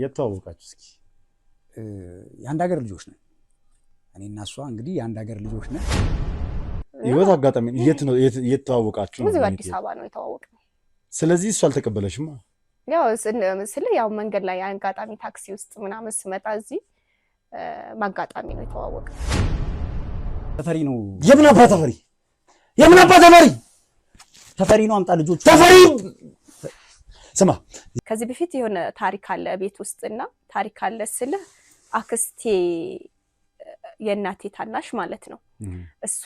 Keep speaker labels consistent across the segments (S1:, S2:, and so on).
S1: የተዋወቃችሁ እስኪ?
S2: የአንድ ሀገር ልጆች ነን። እኔና እሷ እንግዲህ የአንድ ሀገር ልጆች ነን።
S1: ይወት አጋጣሚ የት ነው የተዋወቃችሁ?
S3: እዚህ አዲስ አበባ ነው የተዋወቅነው።
S1: ስለዚህ እሱ አልተቀበለሽም?
S3: ያው ያው መንገድ ላይ አጋጣሚ ታክሲ ውስጥ ምናምን ስመጣ እዚህ ማጋጣሚ ነው የተዋወቅነው።
S2: ተፈሪ ነው።
S1: የምን አባ ተፈሪ? የምን አባ ተፈሪ?
S2: ተፈሪ ነው አምጣ ልጆች
S1: ተፈሪ። ስማ
S3: ከዚህ በፊት የሆነ ታሪክ አለ ቤት ውስጥና ታሪክ አለ ስለ አክስቴ የእናቴ ታናሽ ማለት ነው። እሷ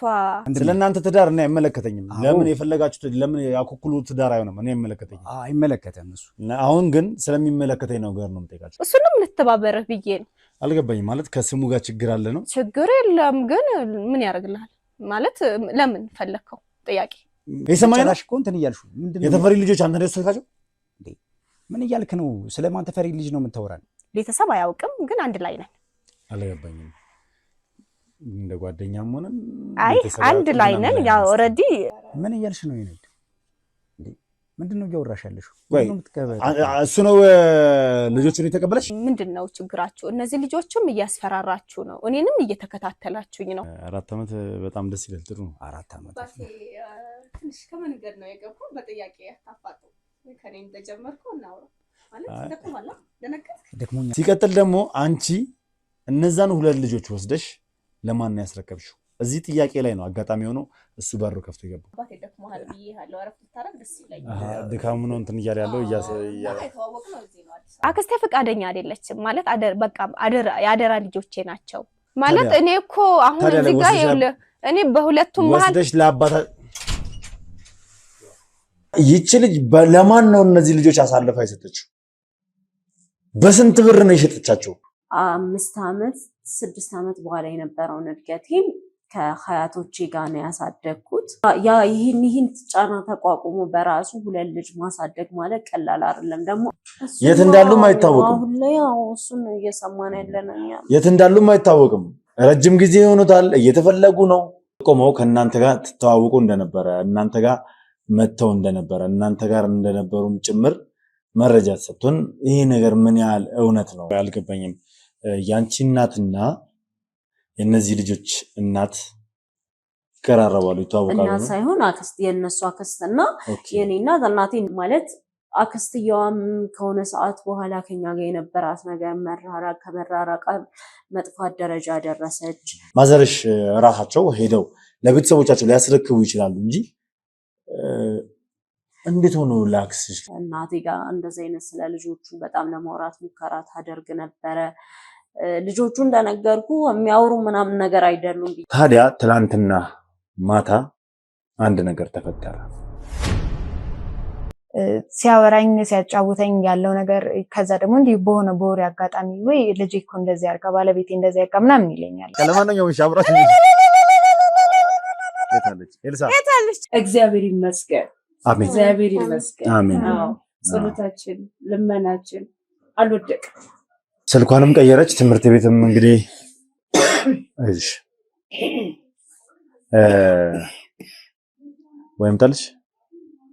S1: ስለናንተ ትዳር እና አይመለከተኝም። ለምን የፈለጋችሁት ለምን ያኩኩሉ ትዳር አይሆንም? እኔ አይመለከተኝም።
S2: አይመለከተም እሱ።
S1: አሁን ግን ስለሚመለከተኝ ነገር ነው የምጠይቃችሁ።
S3: እሱንም ልትተባበረህ ብዬ ነው።
S1: አልገባኝም። ማለት ከስሙ ጋር ችግር አለ ነው?
S3: ችግር የለም ግን ምን ያደርግልሃል? ማለት ለምን ፈለከው? ጥያቄ
S1: የሰማይ ነው
S2: እኮ እንትን እያልሽ ምንድነው?
S1: የተፈሪ ልጆች አንተ ደስተካቸው
S2: እንዴ? ምን እያልክ ነው? ስለማን ተፈሪ ልጅ ነው የምታወራን?
S3: ቤተሰብ አያውቅም ግን አንድ ላይ ነን።
S1: አልገባኝም። እንደ ጓደኛም ሆነን
S3: አይ አንድ ላይ ነን። ያው ኦሬዲ
S2: ምን እያልሽ ነው? ይነድ እንዴ ምንድነው እያወራሽ ያለሽው?
S1: ምንድነው የምትቀበል? እሱ ነው ልጆቹን የተቀበለሽ?
S3: ምንድነው ችግራችሁ? እነዚህ ልጆችም እያስፈራራችሁ ነው፣ እኔንም እየተከታተላችሁኝ ነው።
S1: 4 ዓመት በጣም ደስ ይላል። ጥሩ ነው።
S2: 4 ዓመት
S3: ትንሽ ከመንገድ ነው የገባው። በጥያቄ ያታፋጡ ከኔ እንደጀመርኩ እናውራ ማለት ደክሞኛል።
S2: ደክሞኛል።
S1: ሲቀጥል ደግሞ አንቺ እነዛን 2 ልጆች ወስደሽ ለማን ነው ያስረከብሽው? እዚህ ጥያቄ ላይ ነው አጋጣሚ ሆኖ እሱ በሩ ከፍቶ ይገባው።
S3: አባቴ ደክሞሃል ብዬሃለሁ። አረፍ ልታረግ ደስ ይለኛል።
S1: ድካሙ ነው እንትን እያለ ያለው
S3: አክስቴ ፈቃደኛ አይደለችም ማለት በቃ ያደራ ልጆቼ ናቸው ማለት እኔ እኮ አሁን እዚህ ጋር ይኸውልህ እኔ በሁለቱም መሀል
S1: ወስደሽ ለአባታ ይቺ ልጅ ለማን ነው እነዚህ ልጆች አሳልፋ የሰጠችው? በስንት ብር ነው የሸጠቻቸው?
S4: 5 ዓመት 6 ዓመት በኋላ የነበረውን እድገቴን ከሀያቶቼ ጋር ነው ያሳደግኩት። ያ ይህን ጫና ተቋቁሞ በራሱ 2 ልጅ ማሳደግ ማለት ቀላል አይደለም። ደግሞ
S1: የት እንዳሉም አይታወቅም።
S4: አሁን ላይ እሱ ነው እየሰማን ያለነው።
S1: የት እንዳሉም አይታወቅም። ረጅም ጊዜ ሆኖታል። እየተፈለጉ ነው። ቆመው ከእናንተ ጋር ተተዋውቁ እንደነበረ እናንተ ጋር መተው እንደነበረ እናንተ ጋር እንደነበሩም ጭምር መረጃ ተሰጥቶን ይሄ ነገር ምን ያህል እውነት ነው አልገባኝም። ያንቺ እናትና የነዚህ ልጆች እናት ይቀራረባሉ ይተዋወቃሉ?
S4: እና ሳይሆን አክስት የነሱ አክስትና የኔና እናቴ ማለት አክስትየዋም ከሆነ ሰዓት በኋላ ከኛ ጋር የነበራት ነገር ከመራራቅ መጥፋት ደረጃ ደረሰች።
S1: ማዘርሽ ራሳቸው ሄደው ለቤተሰቦቻቸው ሊያስረክቡ ይችላሉ እንጂ እንዴት ሆኖ ላክስሽ?
S4: እናቴ ጋር እንደዚህ አይነት ስለ ልጆቹ በጣም ለማውራት ሙከራ ታደርግ ነበረ። ልጆቹ እንደነገርኩ የሚያወሩ ምናምን ነገር አይደሉም።
S1: ታዲያ ትላንትና ማታ አንድ ነገር ተፈጠረ።
S5: ሲያወራኝ ሲያጫውተኝ ያለው ነገር ከዛ ደግሞ እንዲህ በሆነ በወሬ አጋጣሚ ወይ ልጅ እኮ እንደዚህ አርጋ ባለቤቴ እንደዚህ አርጋ ምናምን ይለኛል።
S1: ለማንኛውም ሻብራሽ
S4: የታለች? እግዚአብሔር ይመስገን።
S1: አሜን።
S4: እግዚአብሔር ይመስገን።
S1: አሜን።
S4: ጸሎታችን ልመናችን አልወደቀም።
S1: ስልኳንም ቀየረች። ትምህርት ቤትም እንግዲህ እሺ ወይም ታልሽ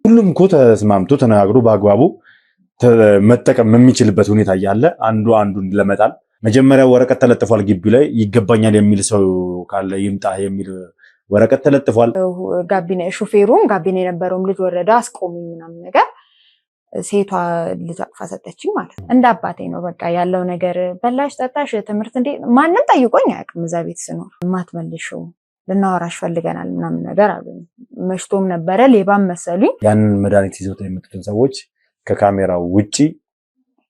S1: ሁሉም እኮ ተስማምቶ ተነጋግሮ በአግባቡ መጠቀም የሚችልበት ሁኔታ እያለ አንዱ አንዱን ለመጣል መጀመሪያ ወረቀት ተለጥፏል። ግቢው ላይ ይገባኛል የሚል ሰው ካለ ይምጣ የሚል ወረቀት ተለጥፏል።
S5: ጋቢኔ ሹፌሩም ጋቢኔ የነበረውም ልጅ ወረዳ አስቆሙኝ ምናምን ነገር ሴቷ ልጅ አቅፋ ሰጠችኝ ማለት ነው። እንደ አባቴ ነው በቃ ያለው ነገር። በላሽ ጠጣሽ ትምህርት እንዴ ማንም ጠይቆኝ አያውቅም። እዛ ቤት ስኖር ማትመልሽው ልናወራሽ ፈልገናል ምናምን ነገር አሉኝ። መሽቶም ነበረ ሌባም መሰሉኝ።
S1: ያንን መድኃኒት ይዘው የመጡትን ሰዎች ከካሜራው ውጪ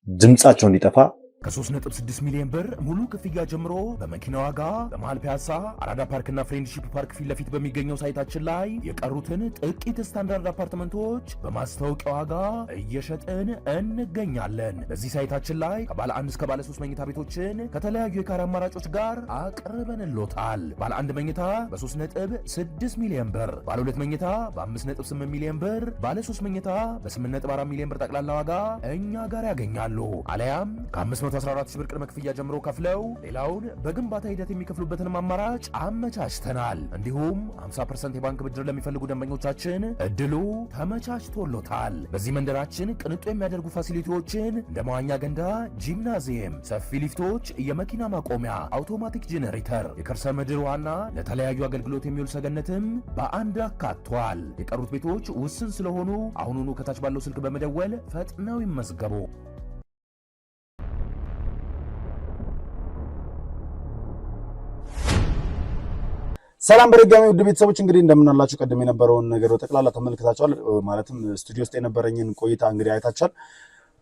S1: ድምጻቸው እንዲጠፋ
S6: ከ3.6 ሚሊዮን ብር ሙሉ ክፍያ ጀምሮ በመኪና ዋጋ በመሃል ፒያሳ አራዳ ፓርክና ፍሬንድሺፕ ፓርክ ፊት ለፊት በሚገኘው ሳይታችን ላይ የቀሩትን ጥቂት ስታንዳርድ አፓርትመንቶች በማስታወቂያ ዋጋ እየሸጥን እንገኛለን። በዚህ ሳይታችን ላይ ከባለ 1 እስከ ባለ 3 መኝታ ቤቶችን ከተለያዩ የካሬ አማራጮች ጋር አቅርበንልዎታል። ባለ 1 መኝታ በ3.6 ሚሊዮን ብር፣ ባለ 2 መኝታ በ5.8 ሚሊዮን ብር፣ ባለ 3 መኝታ በ8.4 ሚሊዮን ብር ጠቅላላ ዋጋ እኛ ጋር ያገኛሉ። አለያም ከ500 ከ114,000 ብር ቅድመ ክፍያ ጀምሮ ከፍለው ሌላውን በግንባታ ሂደት የሚከፍሉበትን አማራጭ አመቻችተናል። እንዲሁም 50% የባንክ ብድር ለሚፈልጉ ደንበኞቻችን እድሉ ተመቻችቶሎታል። በዚህ መንደራችን ቅንጡ የሚያደርጉ ፋሲሊቲዎችን እንደ መዋኛ ገንዳ፣ ጂምናዚየም፣ ሰፊ ሊፍቶች፣ የመኪና ማቆሚያ፣ አውቶማቲክ ጄኔሬተር፣ የከርሰ ምድር ውሃና ለተለያዩ አገልግሎት የሚውል ሰገነትም በአንድ አካቷል። የቀሩት ቤቶች ውስን ስለሆኑ አሁኑኑ ከታች ባለው ስልክ በመደወል ፈጥነው ይመዝገቡ።
S1: ሰላም በድጋሚ ውድ ቤተሰቦች እንግዲህ እንደምናላችሁ ቀደም የነበረውን ነገር በጠቅላላ ተመልክታችኋል። ማለትም ስቱዲዮ ውስጥ የነበረኝ ቆይታ እንግዲህ አይታችኋል።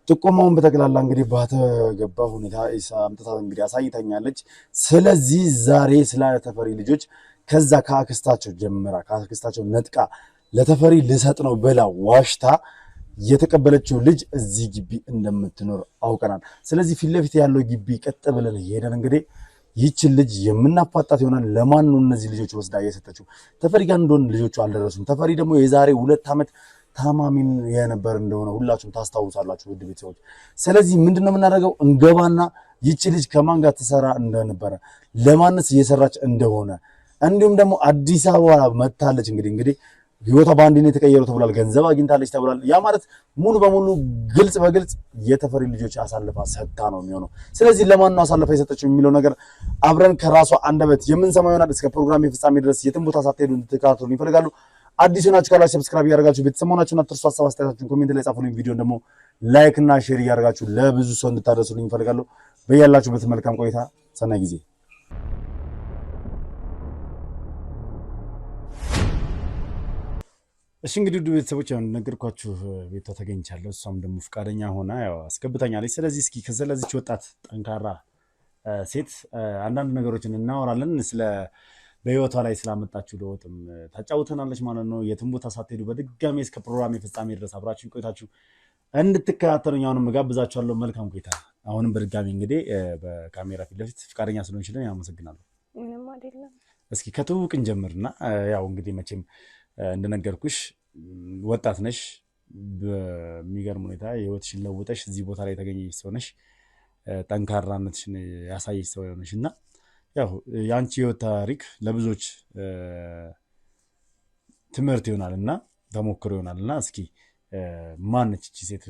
S1: ጥቆማውን በጠቅላላ እንግዲህ ባተገባ ሁኔታ አምጥታ እንግዲህ አሳይታኛለች። ስለዚህ ዛሬ ስለ ተፈሪ ልጆች ከዛ ከአክስታቸው ጀምራ ከአክስታቸው ነጥቃ ለተፈሪ ልሰጥ ነው ብላ ዋሽታ የተቀበለችው ልጅ እዚህ ግቢ እንደምትኖር አውቀናል። ስለዚህ ፊት ለፊት ያለው ግቢ ቀጥ ብለን ሄደን እንግዲህ ይህችን ልጅ የምናፋጣት ይሆናል። ለማን ነው እነዚህ ልጆች ወስዳ እየሰጠችው? ተፈሪ ጋር እንደሆነ ልጆቹ አልደረሱም። ተፈሪ ደግሞ የዛሬ 2 ዓመት ታማሚን የነበር እንደሆነ ሁላችሁም ታስታውሳላችሁ ውድ ቤተሰቦች። ስለዚህ ምንድነው የምናደርገው? እንገባና ይህች ልጅ ከማን ጋር ትሰራ እንደነበረ ለማንስ እየሰራች እንደሆነ እንዲሁም ደግሞ አዲስ አበባ መታለች እንግዲህ ህይወቷ በአንድ ነው የተቀየረው ተብሏል። ገንዘብ አግኝታለች ተብሏል። ያ ማለት ሙሉ በሙሉ ግልጽ በግልጽ የተፈሪ ልጆች አሳልፋ ሰጥታ ነው የሚሆነው። ስለዚህ ለማን ነው አሳልፋ የሰጠችው የሚለው ነገር አብረን ከራሷ አንደበት የምንሰማው ይሆናል። እስከ ፕሮግራም ፍጻሜ ድረስ የትም ቦታ ሳትሄዱ እንድትከታተሉ ይፈልጋሉ። አዲስ ናችሁ ካላችሁ ሰብስክራይብ ያደርጋችሁ ቤተሰብ መሆናችሁን አትርሱ። ሀሳብ አስተያየታችሁን ኮሜንት ላይ ጻፉልኝ። ቪዲዮን ደግሞ ላይክ እና ሼር ያደርጋችሁ ለብዙ ሰው እንድታደርሱልኝ ይፈልጋሉ። በያላችሁበት መልካም ቆይታ፣ ሰናይ ጊዜ። እሺ እንግዲህ ውድ ቤተሰቦች ያው ነገርኳችሁ ቤቷ ተገኝቻለሁ። እሷም ደግሞ ፍቃደኛ ሆና ያው አስገብታኛለች። ስለዚህ እስኪ ከዘለዚች ወጣት ጠንካራ ሴት አንዳንድ ነገሮችን እናወራለን። በህይወቷ ላይ ስላመጣችሁ ለውጥም ታጫውተናለች ማለት ነው። የትም ቦታ ሳትሄዱ በድጋሚ እስከ ፕሮግራም ፍጻሜ ድረስ አብራችሁን ቆይታችሁ እንድትከታተሉኝ አሁንም እጋብዛችኋለሁ። መልካም ቆይታ። አሁንም በድጋሚ እንግዲህ በካሜራ ፊት ለፊት ፍቃደኛ ስለሆንሽልኝ አመሰግናለሁ።
S3: ምንም አይደለም።
S1: እስኪ ከትውውቅ እንጀምርና ያው እንግዲህ መቼም እንደነገርኩሽ ወጣት ነሽ። በሚገርም ሁኔታ የህይወትሽን ለውጠሽ እዚህ ቦታ ላይ የተገኘሽ ሰው ነሽ። ጠንካራነትሽን ያሳየሽ ሰው ነሽ እና ያው የአንቺ ህይወት ታሪክ ለብዙዎች ትምህርት ይሆናልና ተሞክሮ ይሆናልና እስኪ ማነች እቺ ሴት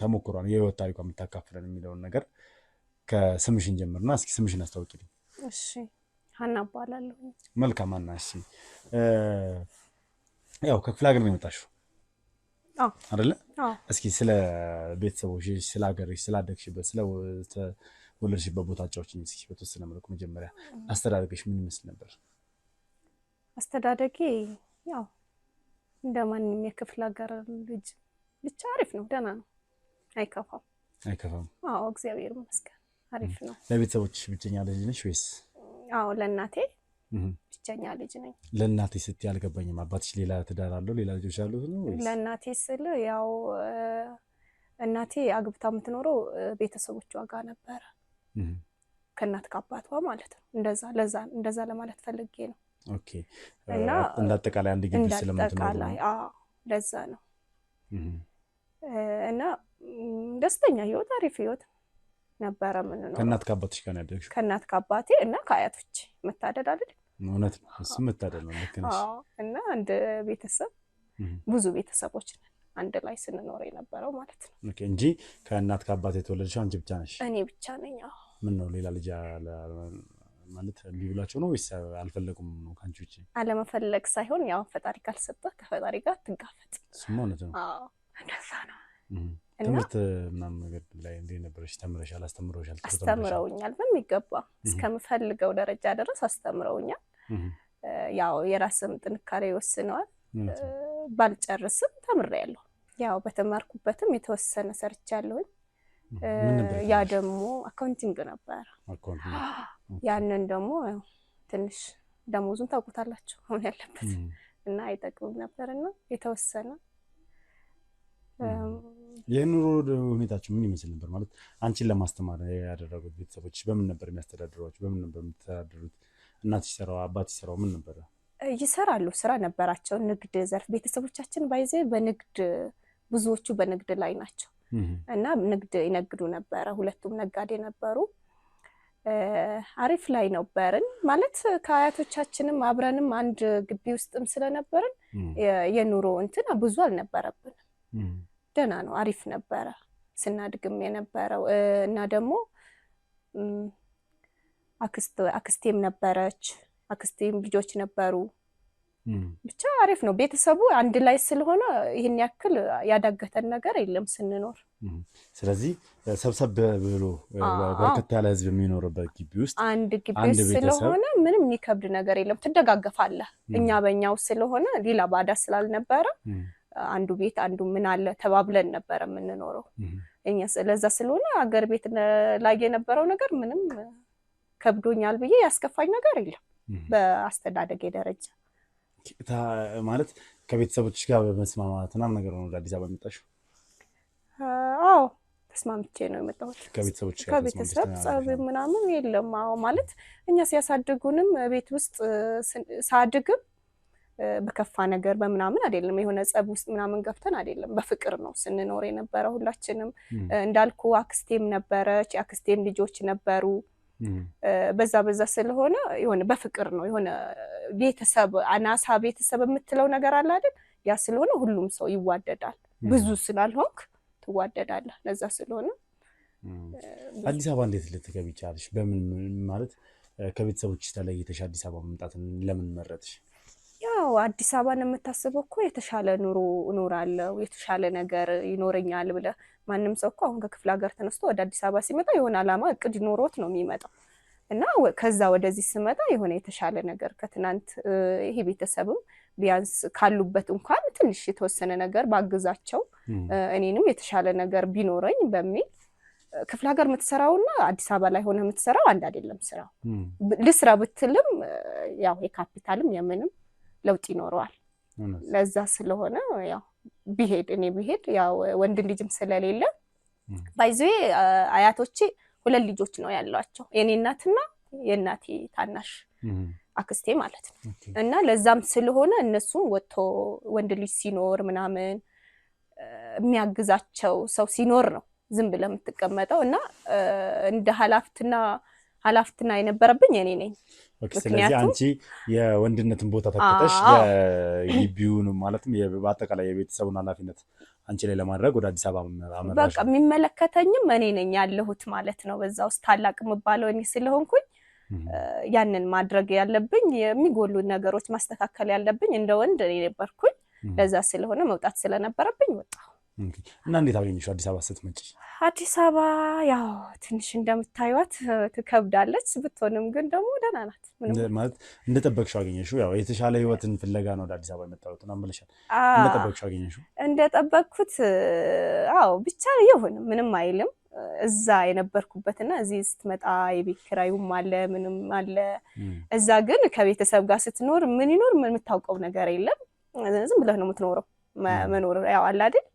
S1: ተሞክሯን የህይወት ታሪኳ የምታካፍለን የሚለውን ነገር ከስምሽን ጀምርና እስኪ ስምሽን አስታውቂልኝ።
S3: እሺ ሀና እባላለሁ።
S1: መልካም ሀና። እሺ ያው ከክፍለ ሀገር ነው የመጣሽው አይደለ? እስኪ ስለ ቤተሰቦች፣ ስለ ሀገርሽ፣ ስላደግሽበት፣ ስለ ወለድሽበት ቦታ አጫውችኝ እስኪ በተወሰነ መልኩ። መጀመሪያ አስተዳደግሽ ምን ይመስል ነበር?
S3: አስተዳደጌ ያው እንደማንኛውም የክፍለ ሀገር ልጅ ብቻ አሪፍ ነው፣ ደህና ነው፣ አይከፋም።
S1: አይከፋም?
S3: አዎ እግዚአብሔር ይመስገን አሪፍ ነው።
S1: ለቤተሰቦችሽ ብቸኛ ልጅ ነሽ ወይስ?
S3: አዎ ለእናቴ ብቸኛ ልጅ ነኝ።
S1: ለእናቴ ስትይ አልገባኝም። አባትሽ ሌላ ትዳር አለው ሌላ ልጆች አሉት ነው ወይስ?
S3: ለእናቴ ስል ያው እናቴ አግብታ የምትኖረው ቤተሰቦቿ ጋር ነበረ፣ ከእናት ከአባቷ ማለት ነው። እንደዛ ለማለት ፈልጌ ነው።
S1: ኦኬ። እና እንዳጠቃላይ አንድ ግቢ ስለምትኖር ነው።
S3: አዎ ለዛ ነው። እና ደስተኛ ህይወት፣ አሪፍ ህይወት ነበረ። ምን ነው
S1: ከእናት ከአባትሽ ጋር ያደግሽው?
S3: ከእናት ከአባቴ እና ከአያቶች መታደል አይደል?
S1: እውነት ነው፣ እሱ መታደል ነው። ልክ ነሽ።
S3: አዎ። እና አንድ ቤተሰብ ብዙ ቤተሰቦች ነን አንድ ላይ ስንኖር የነበረው ማለት ነው።
S1: ኦኬ። እንጂ ከእናት ከአባት የተወለድሽው አንቺ ብቻ ነሽ?
S3: እኔ ብቻ ነኝ። አዎ።
S1: ምን ነው ሌላ ልጅ ማለት እምቢ ብላቸው ነው ወይስ አልፈለጉም ነው ከአንቺ ውጪ?
S3: አለመፈለግ ሳይሆን ያው ፈጣሪ ካልሰጠህ ከፈጣሪ ጋር ትጋፈጥ።
S1: እሱማ እውነት ነው።
S3: አዎ እንደዛ ነው።
S1: ትምህርት ምናምን ነገር ላይ እንዴት ነበረሽ? ተምረሻል? አስተምረውሻል?
S3: አስተምረውኛል በሚገባ እስከምፈልገው ደረጃ ድረስ አስተምረውኛል። ያው የራስም ጥንካሬ ይወስነዋል። ባልጨርስም ተምሬያለሁ። ያው በተማርኩበትም የተወሰነ ሰርቻለሁኝ። ያ ደግሞ አካውንቲንግ ነበር። ያንን ደግሞ ትንሽ ደሞዙን ታውቁታላችሁ አሁን ያለበት እና አይጠቅምም ነበርና የተወሰነ
S1: የኑሮ ሁኔታችሁ ምን ይመስል ነበር? ማለት አንቺን ለማስተማር ያደረጉት ቤተሰቦች በምን ነበር የሚያስተዳድሯችሁ? በምን ነበር የምትተዳደሩት? እናትሽ ሰራው አባትሽ ሰራው ምን ነበር?
S3: ይሰራሉ፣ ስራ ነበራቸው። ንግድ ዘርፍ ቤተሰቦቻችን ባይዘ በንግድ ብዙዎቹ በንግድ ላይ ናቸው። እና ንግድ ይነግዱ ነበር ሁለቱም ነጋዴ ነበሩ አሪፍ ላይ ነበርን ማለት ከአያቶቻችንም አብረንም አንድ ግቢ ውስጥም ስለነበርን የኑሮ እንትን ብዙ አልነበረብን ደና ነው አሪፍ ነበር ስናድግም የነበረው እና ደግሞ አክስቴም ነበረች አክስቴም ልጆች ነበሩ ብቻ አሪፍ ነው ቤተሰቡ አንድ ላይ ስለሆነ ይሄን ያክል ያዳገተን ነገር የለም ስንኖር
S1: ስለዚህ ሰብሰብ ብሎ በርከት ያለ ህዝብ የሚኖርበት ግቢ ውስጥ
S3: አንድ ግቢ ስለሆነ ምንም የሚከብድ ነገር የለም ትደጋገፋለህ እኛ በእኛው ስለሆነ ሌላ ባዳ ስላልነበረ አንዱ ቤት አንዱ ምን አለ ተባብለን ነበር የምንኖረው እኛ ስለዛ ስለሆነ አገር ቤት ላይ የነበረው ነገር ምንም ከብዶኛል ብዬ ያስከፋኝ ነገር የለም በአስተዳደግ ደረጃ
S1: ማለት ከቤተሰቦችሽ ጋር በመስማማትና ነገር ነው ወደ አዲስ አበባ የመጣሽው
S3: አዎ ተስማምቼ ነው የመጣሁት
S1: ከቤተሰቦችሽ ጋር
S3: ከቤተሰብ ጸብ ምናምን የለም አዎ ማለት እኛ ሲያሳድጉንም ቤት ውስጥ ሳድግም በከፋ ነገር በመናምን አይደለም የሆነ ጸብ ውስጥ ምናምን ገብተን አይደለም በፍቅር ነው ስንኖር የነበረው ሁላችንም እንዳልኩ አክስቴም ነበረች አክስቴም ልጆች ነበሩ በዛ ስለሆነ የሆነ በፍቅር ነው የሆነ ቤተሰብ አናሳ ቤተሰብ የምትለው ነገር አለ አይደል ያ ስለሆነ ሁሉም ሰው ይዋደዳል ብዙ ስላልሆንክ ትዋደዳለህ ለዛ ስለሆነ
S1: አዲስ አበባ እንዴት ልትገቢ ቻልሽ በምን ማለት ከቤተሰቦችሽ ተለይተሽ አዲስ አበባ መምጣትን ለምን መረጥሽ
S3: ያው አዲስ አበባን የምታስበው እኮ የተሻለ ኑሮ እኖራለሁ የተሻለ ነገር ይኖረኛል ብለ ማንንም ሰው እኮ አሁን ከክፍለ ሀገር ተነስቶ ወደ አዲስ አበባ ሲመጣ የሆነ አላማ እቅድ ኖሮት ነው የሚመጣው እና ከዛ ወደዚህ ስመጣ የሆነ የተሻለ ነገር ከትናንት ይሄ ቤተሰብም ቢያንስ ካሉበት እንኳን ትንሽ የተወሰነ ነገር ባግዛቸው እኔንም የተሻለ ነገር ቢኖረኝ በሚል ክፍለ ሀገር የምትሰራውና አዲስ አበባ ላይ ሆነ የምትሰራው አንድ አይደለም ስራው ልስራ ብትልም ያው የካፒታልም የምንም ለውጥ ይኖረዋል ለዛ ስለሆነ ያው ቢሄድ ያው ወንድ ልጅም ስለሌለ ባይዘይ አያቶቼ ሁለት ልጆች ነው ያሏቸው የኔ እናትና የእናቴ ታናሽ አክስቴ ማለት ነው እና ለዛም ስለሆነ እነሱ ወጥቶ ወንድ ልጅ ሲኖር ምናምን የሚያግዛቸው ሰው ሲኖር ነው ዝም ብለ የምትቀመጠው እና እንደ ሀላፍትና የነበረብኝ እኔ ነኝ
S1: ስለዚህ አንቺ የወንድነትን ቦታ ተከተሽ የግቢውን ማለትም በአጠቃላይ የቤተሰቡን ኃላፊነት አንቺ ላይ ለማድረግ ወደ አዲስ አበባ አመራሽ
S3: በቃ የሚመለከተኝም እኔ ነኝ ያለሁት ማለት ነው በዛ ውስጥ ታላቅ መባለው እኔ ስለሆንኩኝ ያንን ማድረግ ያለብኝ የሚጎሉ ነገሮች ማስተካከል ያለብኝ እንደ ወንድ እኔ ነበርኩኝ ለዛ ስለሆነ መውጣት ስለነበረብኝ ወጣሁ
S1: እና እንዴት አገኘሽው አዲስ አበባ ስትመጪ
S3: አዲስ አበባ ያው ትንሽ እንደምታዩት ትከብዳለች ብትሆንም ግን ደግሞ ደህና ናት
S1: ማለት እንደጠበቅሽው አገኘሽው ያው የተሻለ ህይወትን ፍለጋ ነው ወደ አዲስ አበባ የመጣሁት እና አምልሻል እንደጠበቅሽው አገኘሽው
S3: እንደጠበቅኩት አዎ ብቻ ይሁን ምንም አይልም እዛ የነበርኩበትና እዚህ ስትመጣ የቤት ኪራዩም አለ ምንም አለ እዛ ግን ከቤተሰብ ጋር ስትኖር ምን ይኖር ምን የምታውቀው ነገር የለም ዝም ብለህ ነው የምትኖረው መኖር ያው አለ አይደል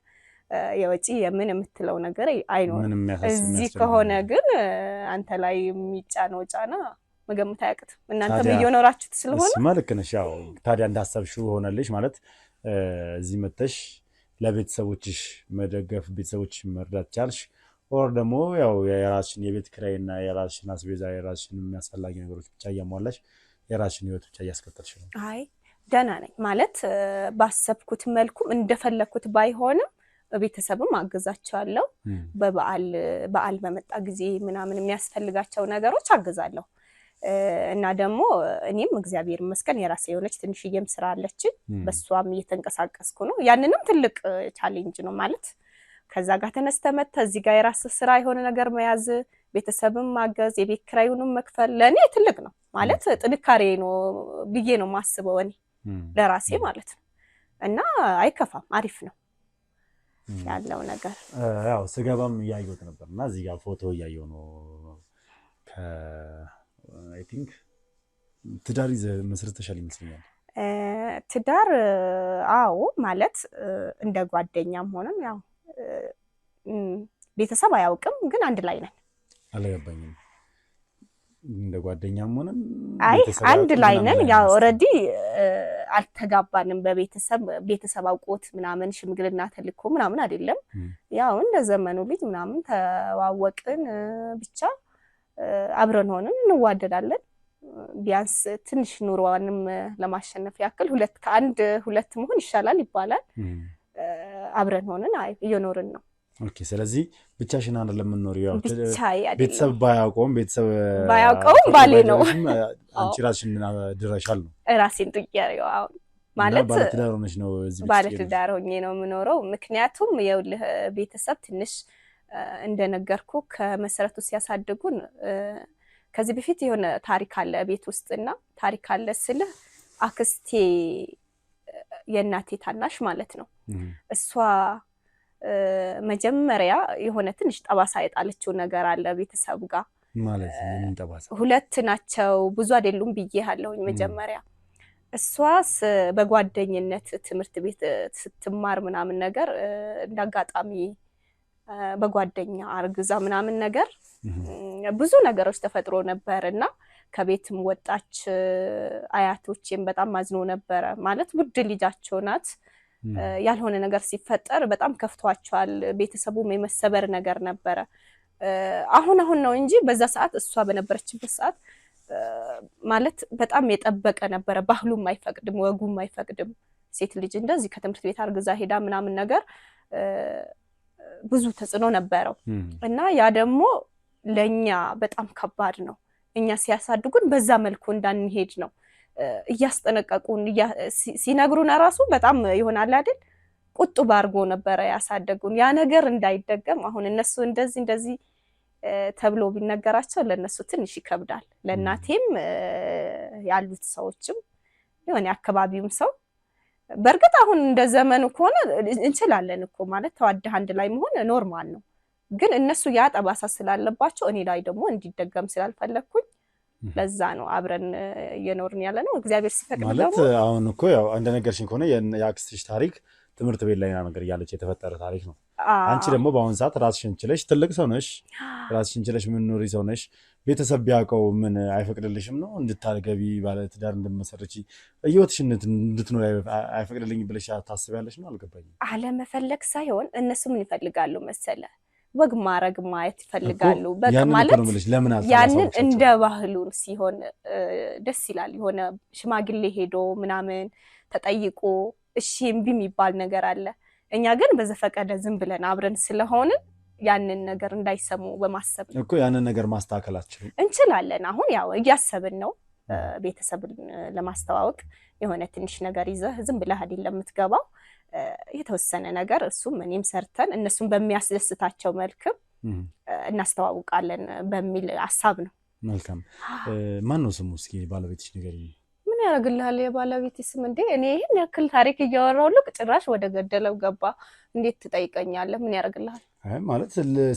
S3: የወጪ የምን የምትለው ነገር አይኖርም እዚህ ከሆነ ግን አንተ ላይ የሚጫነው ጫና መገመት አያቅትም እናንተም እየኖራችሁት ስለሆነ
S1: መልክ ነሽ ያው ታዲያ እንዳሰብሽው ሆነልሽ ማለት እዚህ መተሽ ለቤተሰቦችሽ መደገፍ ቤተሰቦችሽ መርዳት ቻልሽ ኦር ደግሞ ያው የራስሽን የቤት ኪራይና የራስሽን አስቤዛ የራስሽን የሚያስፈልጉ ነገሮች ብቻ እያሟላሽ የራስሽን ህይወት ብቻ እያስከተልሽ ነው
S3: አይ ደህና ነኝ ማለት ባሰብኩት መልኩም እንደፈለኩት ባይሆንም ቤተሰብም አግዛቸዋለሁ በበዓል በመጣ ጊዜ ምናምን የሚያስፈልጋቸው ነገሮች አግዛለሁ እና ደግሞ እኔም እግዚአብሔር ይመስገን የራሴ የሆነች ትንሽዬም ስራ አለችን በሷም እየተንቀሳቀስኩ ነው ያንንም ትልቅ ቻሌንጅ ነው ማለት ከዛ ጋር ተነስተመተ እዚህ ጋር የራስ ስራ የሆነ ነገር መያዝ ቤተሰብም ማገዝ የቤት ኪራዩንም መክፈል ለኔ ትልቅ ነው ማለት ጥንካሬ ነው ብዬ ነው ማስበው እኔ ለራሴ ማለት ነው እና አይከፋም አሪፍ ነው ያለው ነገር
S1: ያው ስገባም ያየሁት ነበርና እዚህ ጋር ፎቶ ያየው ነው አይ ቲንክ ትዳር መስርተሻል ይመስለኛል
S3: ትዳር አዎ ማለት እንደ ጓደኛም ሆነም ያው ቤተሰብ አያውቅም ግን አንድ ላይ ነን
S1: አልገባኝም እንደ ጓደኛም ሆነን
S3: አይ አንድ ላይ ነን። ያው ኦልሬዲ አልተጋባንም። ቤተሰብ አውቆት ምናምን ሽምግልና ተልኮ ምናምን አይደለም። ያው እንደ ዘመኑ ልጅ ምናምን ተዋወቅን ብቻ አብረን ሆነን እንዋደዳለን። ቢያንስ ትንሽ ኑሮዋንም ለማሸነፍ ያክል ሁለት መሆን ይሻላል ይባላል። አብረን ሆነን እየኖርን ነው።
S1: ኦኬ። ስለዚህ ብቻሽን አይደለም የምንኖሪው። ያው
S3: ቤተሰብ
S1: ባያውቀውም
S3: ባሌ ነው።
S1: አንቺ ራስሽን ድረሻል ነው።
S3: ራሴን ጥያሬው አሁን ማለት
S1: ባለትዳር ሆነሽ ነው እዚህ ቤት?
S3: ባለትዳር ሆኜ ነው የምኖረው። ምክንያቱም የውልህ ቤተሰብ ትንሽ እንደነገርኩ ከመሰረቱ ሲያሳድጉን ከዚህ በፊት የሆነ ታሪክ አለ ቤት ውስጥና ታሪክ አለ ስልህ አክስቴ የእናቴ ታናሽ ማለት ነው። እሷ መጀመሪያ የሆነ ትንሽ ጠባሳ የጣለችው ነገር አለ ቤተሰብ ጋር
S1: ማለት ምን ጠባሳ?
S3: ሁለት ናቸው ብዙ አይደሉም ብዬሃለሁኝ መጀመሪያ። እሷስ በጓደኝነት ትምህርት ቤት ስትማር ምናምን ነገር እንዳጋጣሚ በጓደኛ አርግዛ ምናምን ነገር ብዙ ነገሮች ተፈጥሮ ነበርና ከቤትም ወጣች። አያቶቼም በጣም ማዝኖ ነበረ ማለት ውድ ልጃቸው ናት። ያልሆነ ነገር ሲፈጠር በጣም ከፍቷቸዋል። ቤተሰቡም የመሰበር ነገር ነበረ። አሁን ነው እንጂ በዛ ሰዓት እሷ በነበረችበት ሰዓት ማለት በጣም የጠበቀ ነበረ። ባህሉም አይፈቅድም፣ ወጉም አይፈቅድም። ሴት ልጅ እንደዚህ ከትምህርት ቤት አርግዛ ሄዳ ምናምን ነገር ብዙ ተጽዕኖ ነበረው እና ያ ደግሞ ለኛ በጣም ከባድ ነው። እኛ ሲያሳድጉን በዛ መልኩ እንዳንሄድ ነው እያስጠነቀቁን ሲነግሩን ራሱ በጣም ይሆናል አይደል ቁጥብ አድርጎ ነበረ ያሳደጉን። ያ ነገር እንዳይደገም አሁን እነሱ እንደዚህ ተብሎ ቢነገራቸው ለነሱ ትንሽ ይከብዳል። ለእናቴም ያሉት ሰዎችም የሆነ አካባቢውም ሰው በርግጥ አሁን እንደ ዘመኑ ከሆነ እንችላለን እኮ ማለት ተዋደህ አንድ ላይ መሆን ኖርማል ነው። ግን እነሱ ያ ጠባሳ ስላለባቸው እኔ ላይ ደግሞ እንዲደገም ስላልፈለኩኝ ለዛ ነው አብረን እየኖርን ያለ ነው። እግዚአብሔር ሲፈቅድ ደግሞ
S1: ማለት አሁን እኮ ያው እንደነገርሽኝ ከሆነ የአክስትሽ ታሪክ ትምህርት ቤት ላይ ነገር እያለች የተፈጠረ ታሪክ ነው። አንቺ ደግሞ በአሁን ሰዓት ራስሽን ችለሽ ትልቅ ሰው ነሽ። ራስሽን ችለሽ የምትኖሪ ሰው ነሽ። ቤተሰብ ቢያውቀው ምን አይፈቅድልሽም ነው እንድታገቢ ባለትዳር እንድትመሰርቺ ህይወትሽን እንድትኖሪ አይፈቅድልኝ ብለሽ ታስቢያለሽ ነው? አልገባኝም።
S3: አለመፈለግ ሳይሆን እነሱ ምን ይፈልጋሉ መሰለ ወግ ማረግ ማየት ይፈልጋሉ። በቃ ማለት ያንን እንደ ባህሉ ሲሆን ደስ ይላል። የሆነ ሽማግሌ ሄዶ ምናምን ተጠይቆ እሺ እምቢ የሚባል ነገር አለ። እኛ ግን በዘፈቀደ ዝም ብለን አብረን ስለሆነ ያንን ነገር እንዳይሰሙ በማሰብ እኮ
S1: ያንን ነገር ማስተካከላችን
S3: እንችላለን። አሁን ያው እያሰብን ነው ቤተሰብን ለማስተዋወቅ የሆነ ትንሽ ነገር ይዘህ ዝም ብለህ አይደለም የምትገባው። የተወሰነ ነገር እሱም እኔም ሰርተን እነሱም በሚያስደስታቸው መልክም እናስተዋውቃለን በሚል ሐሳብ ነው።
S1: መልካም። ማን ነው ስሙ? እስኪ ባለቤትሽ ንገሪኝ።
S3: ምን ያደርግልሃል የባለቤት ስም እንዴ? እኔ ይሄን ያክል ታሪክ እያወራሁልህ ጭራሽ ወደ ገደለው ገባ። እንዴት ትጠይቀኛለህ? ምን ያደርግልሃል?
S1: አይ ማለት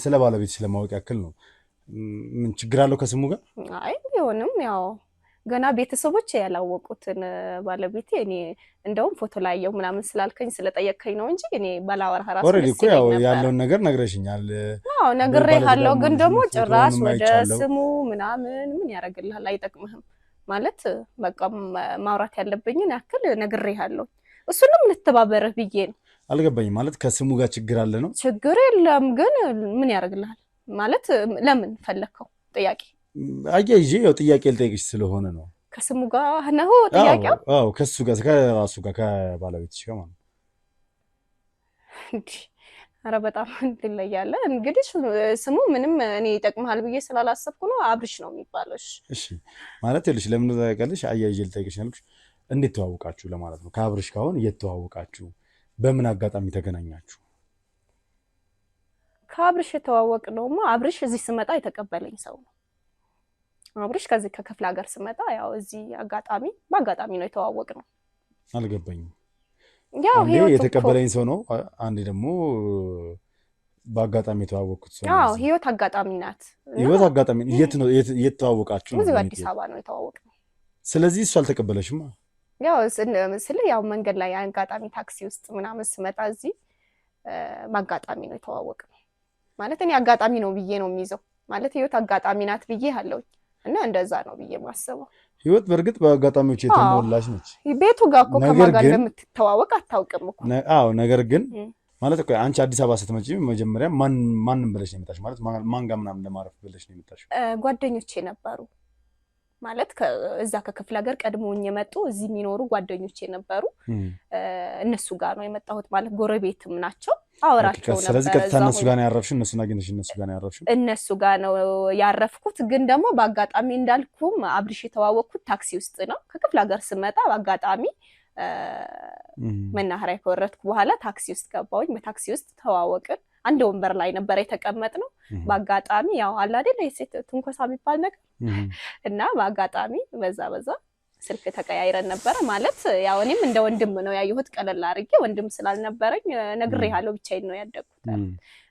S1: ስለ ባለቤትሽ ለማወቅ ያክል ነው። ምን ችግር አለው ከስሙ ጋር?
S3: አይ ቢሆንም ያው ገና ቤተሰቦች ያላወቁትን ባለቤቴ እኔ እንደውም ፎቶ ላየው ምናምን ስላልከኝ ስለጠየቅከኝ ነው እንጂ እኔ ባላወራህ ራሱ
S1: ኦሬዲ እኮ ያው ያለውን ነገር ነግረሽኛል።
S3: አዎ ነግሬሃለሁ። ግን ደግሞ ጭራሽ ወደ ስሙ ምናምን ምን ያደርግልሃል? አይጠቅምህም ማለት በቃ ማውራት ያለብኝን ያክል ነግሬሃለሁ። እሱንም ልተባበርህ ብዬ ነው።
S1: አልገባኝም። ማለት ከስሙ ጋር ችግር አለ ነው?
S3: ችግር የለም ግን ምን ያደርግልሃል? ማለት ለምን ፈለከው ጥያቄ?
S1: አያይዤ ያው ጥያቄ ልጠይቅሽ ስለሆነ ነው።
S3: ከስሙ ጋር ነው ጥያቄው?
S1: አዎ ከሱ ጋር ከራሱ ጋር ከባለቤትሽ ጋር ማለት ነው።
S3: ኧረ በጣም ትለያለ። እንግዲህ ስሙ ምንም እኔ ይጠቅምሃል ብዬ ስላላሰብኩ ነው። አብርሽ ነው የሚባለው።
S1: እሺ ማለት ይልሽ ለምን ታውቂያለሽ? አያይዤ ልጠይቅሽ ያልኩሽ እንዴት ተዋወቃችሁ ለማለት ነው። ከአብርሽ ጋር አሁን እየተዋወቃችሁ በምን አጋጣሚ ተገናኛችሁ?
S3: ከአብርሽ የተዋወቅነውማ አብርሽ እዚህ ስመጣ የተቀበለኝ ሰው ነው። አብርሽ ከዚህ ከክፍለ ሀገር ስመጣ ያው እዚህ በአጋጣሚ ነው የተዋወቅነው።
S1: አልገባኝም።
S3: ያው
S1: ህይወት የተቀበለኝ ሰው ነው። አንዴ ደግሞ በአጋጣሚ የተዋወቅኩት ሰው ነው።
S3: አዎ ህይወት አጋጣሚ ናት።
S1: ህይወት አጋጣሚ የት ተዋወቃችሁ?
S3: እዚህ አዲስ አበባ ነው የተዋወቅነው።
S1: ስለዚህ እሱ አልተቀበለሽም?
S3: ያው ያው መንገድ ላይ አጋጣሚ ታክሲ ውስጥ ምናምን ስመጣ እዚህ በአጋጣሚ ነው የተዋወቅነው። ማለት እኔ አጋጣሚ ነው ብዬ ነው የሚይዘው። ማለት ህይወት አጋጣሚ ናት ብዬ አለውኝ እና እንደዛ ነው ብዬ ማስበው።
S1: ህይወት በእርግጥ በአጋጣሚዎች የተሞላች ነች።
S3: ቤቱ ጋር እኮ ከማን ጋር እንደምትተዋወቅ አታውቅም እኮ።
S1: አዎ ነገር ግን ማለት እኮ አንቺ አዲስ አበባ ስትመጪ መጀመሪያ ማንም ብለሽ ነው የመጣሽ? ማለት ማን ጋር ምናምን ለማረፍ ብለሽ ነው የመጣሽ?
S3: ጓደኞቼ ነበሩ ማለት እዛ ከክፍለ ሀገር ቀድሞኝ የመጡ እዚህ የሚኖሩ ጓደኞቼ ነበሩ። እነሱ ጋር ነው የመጣሁት። ማለት ጎረቤትም ናቸው። አወራቸው ነበር።
S1: ስለዚህ ከእነሱ ጋር ነው ያረፍሽ? እነሱን አግኝተሽ እነሱ ጋር ነው ያረፍሽ?
S3: እነሱ ጋር ነው ያረፍኩት። ግን ደግሞ በአጋጣሚ እንዳልኩም አብርሽ የተዋወቅኩት ታክሲ ውስጥ ነው። ከክፍለ ሀገር ስመጣ በአጋጣሚ መናኸሪያ ከወረድኩ በኋላ ታክሲ ውስጥ ገባሁኝ። በታክሲ ውስጥ ተዋወቅን። አንድ ወንበር ላይ ነበር የተቀመጥነው። በአጋጣሚ ያው አለ አይደል የሴት ትንኮሳ የሚባል ነገር እና በአጋጣሚ በዛ ስልክ ተቀያይረን ነበረ። ማለት ያው እኔም እንደ ወንድም ነው ያየሁት። ቀለል አድርጌ ወንድም ስላልነበረኝ ነግሬሃለሁ፣ ብቻዬን ነው ያደግኩት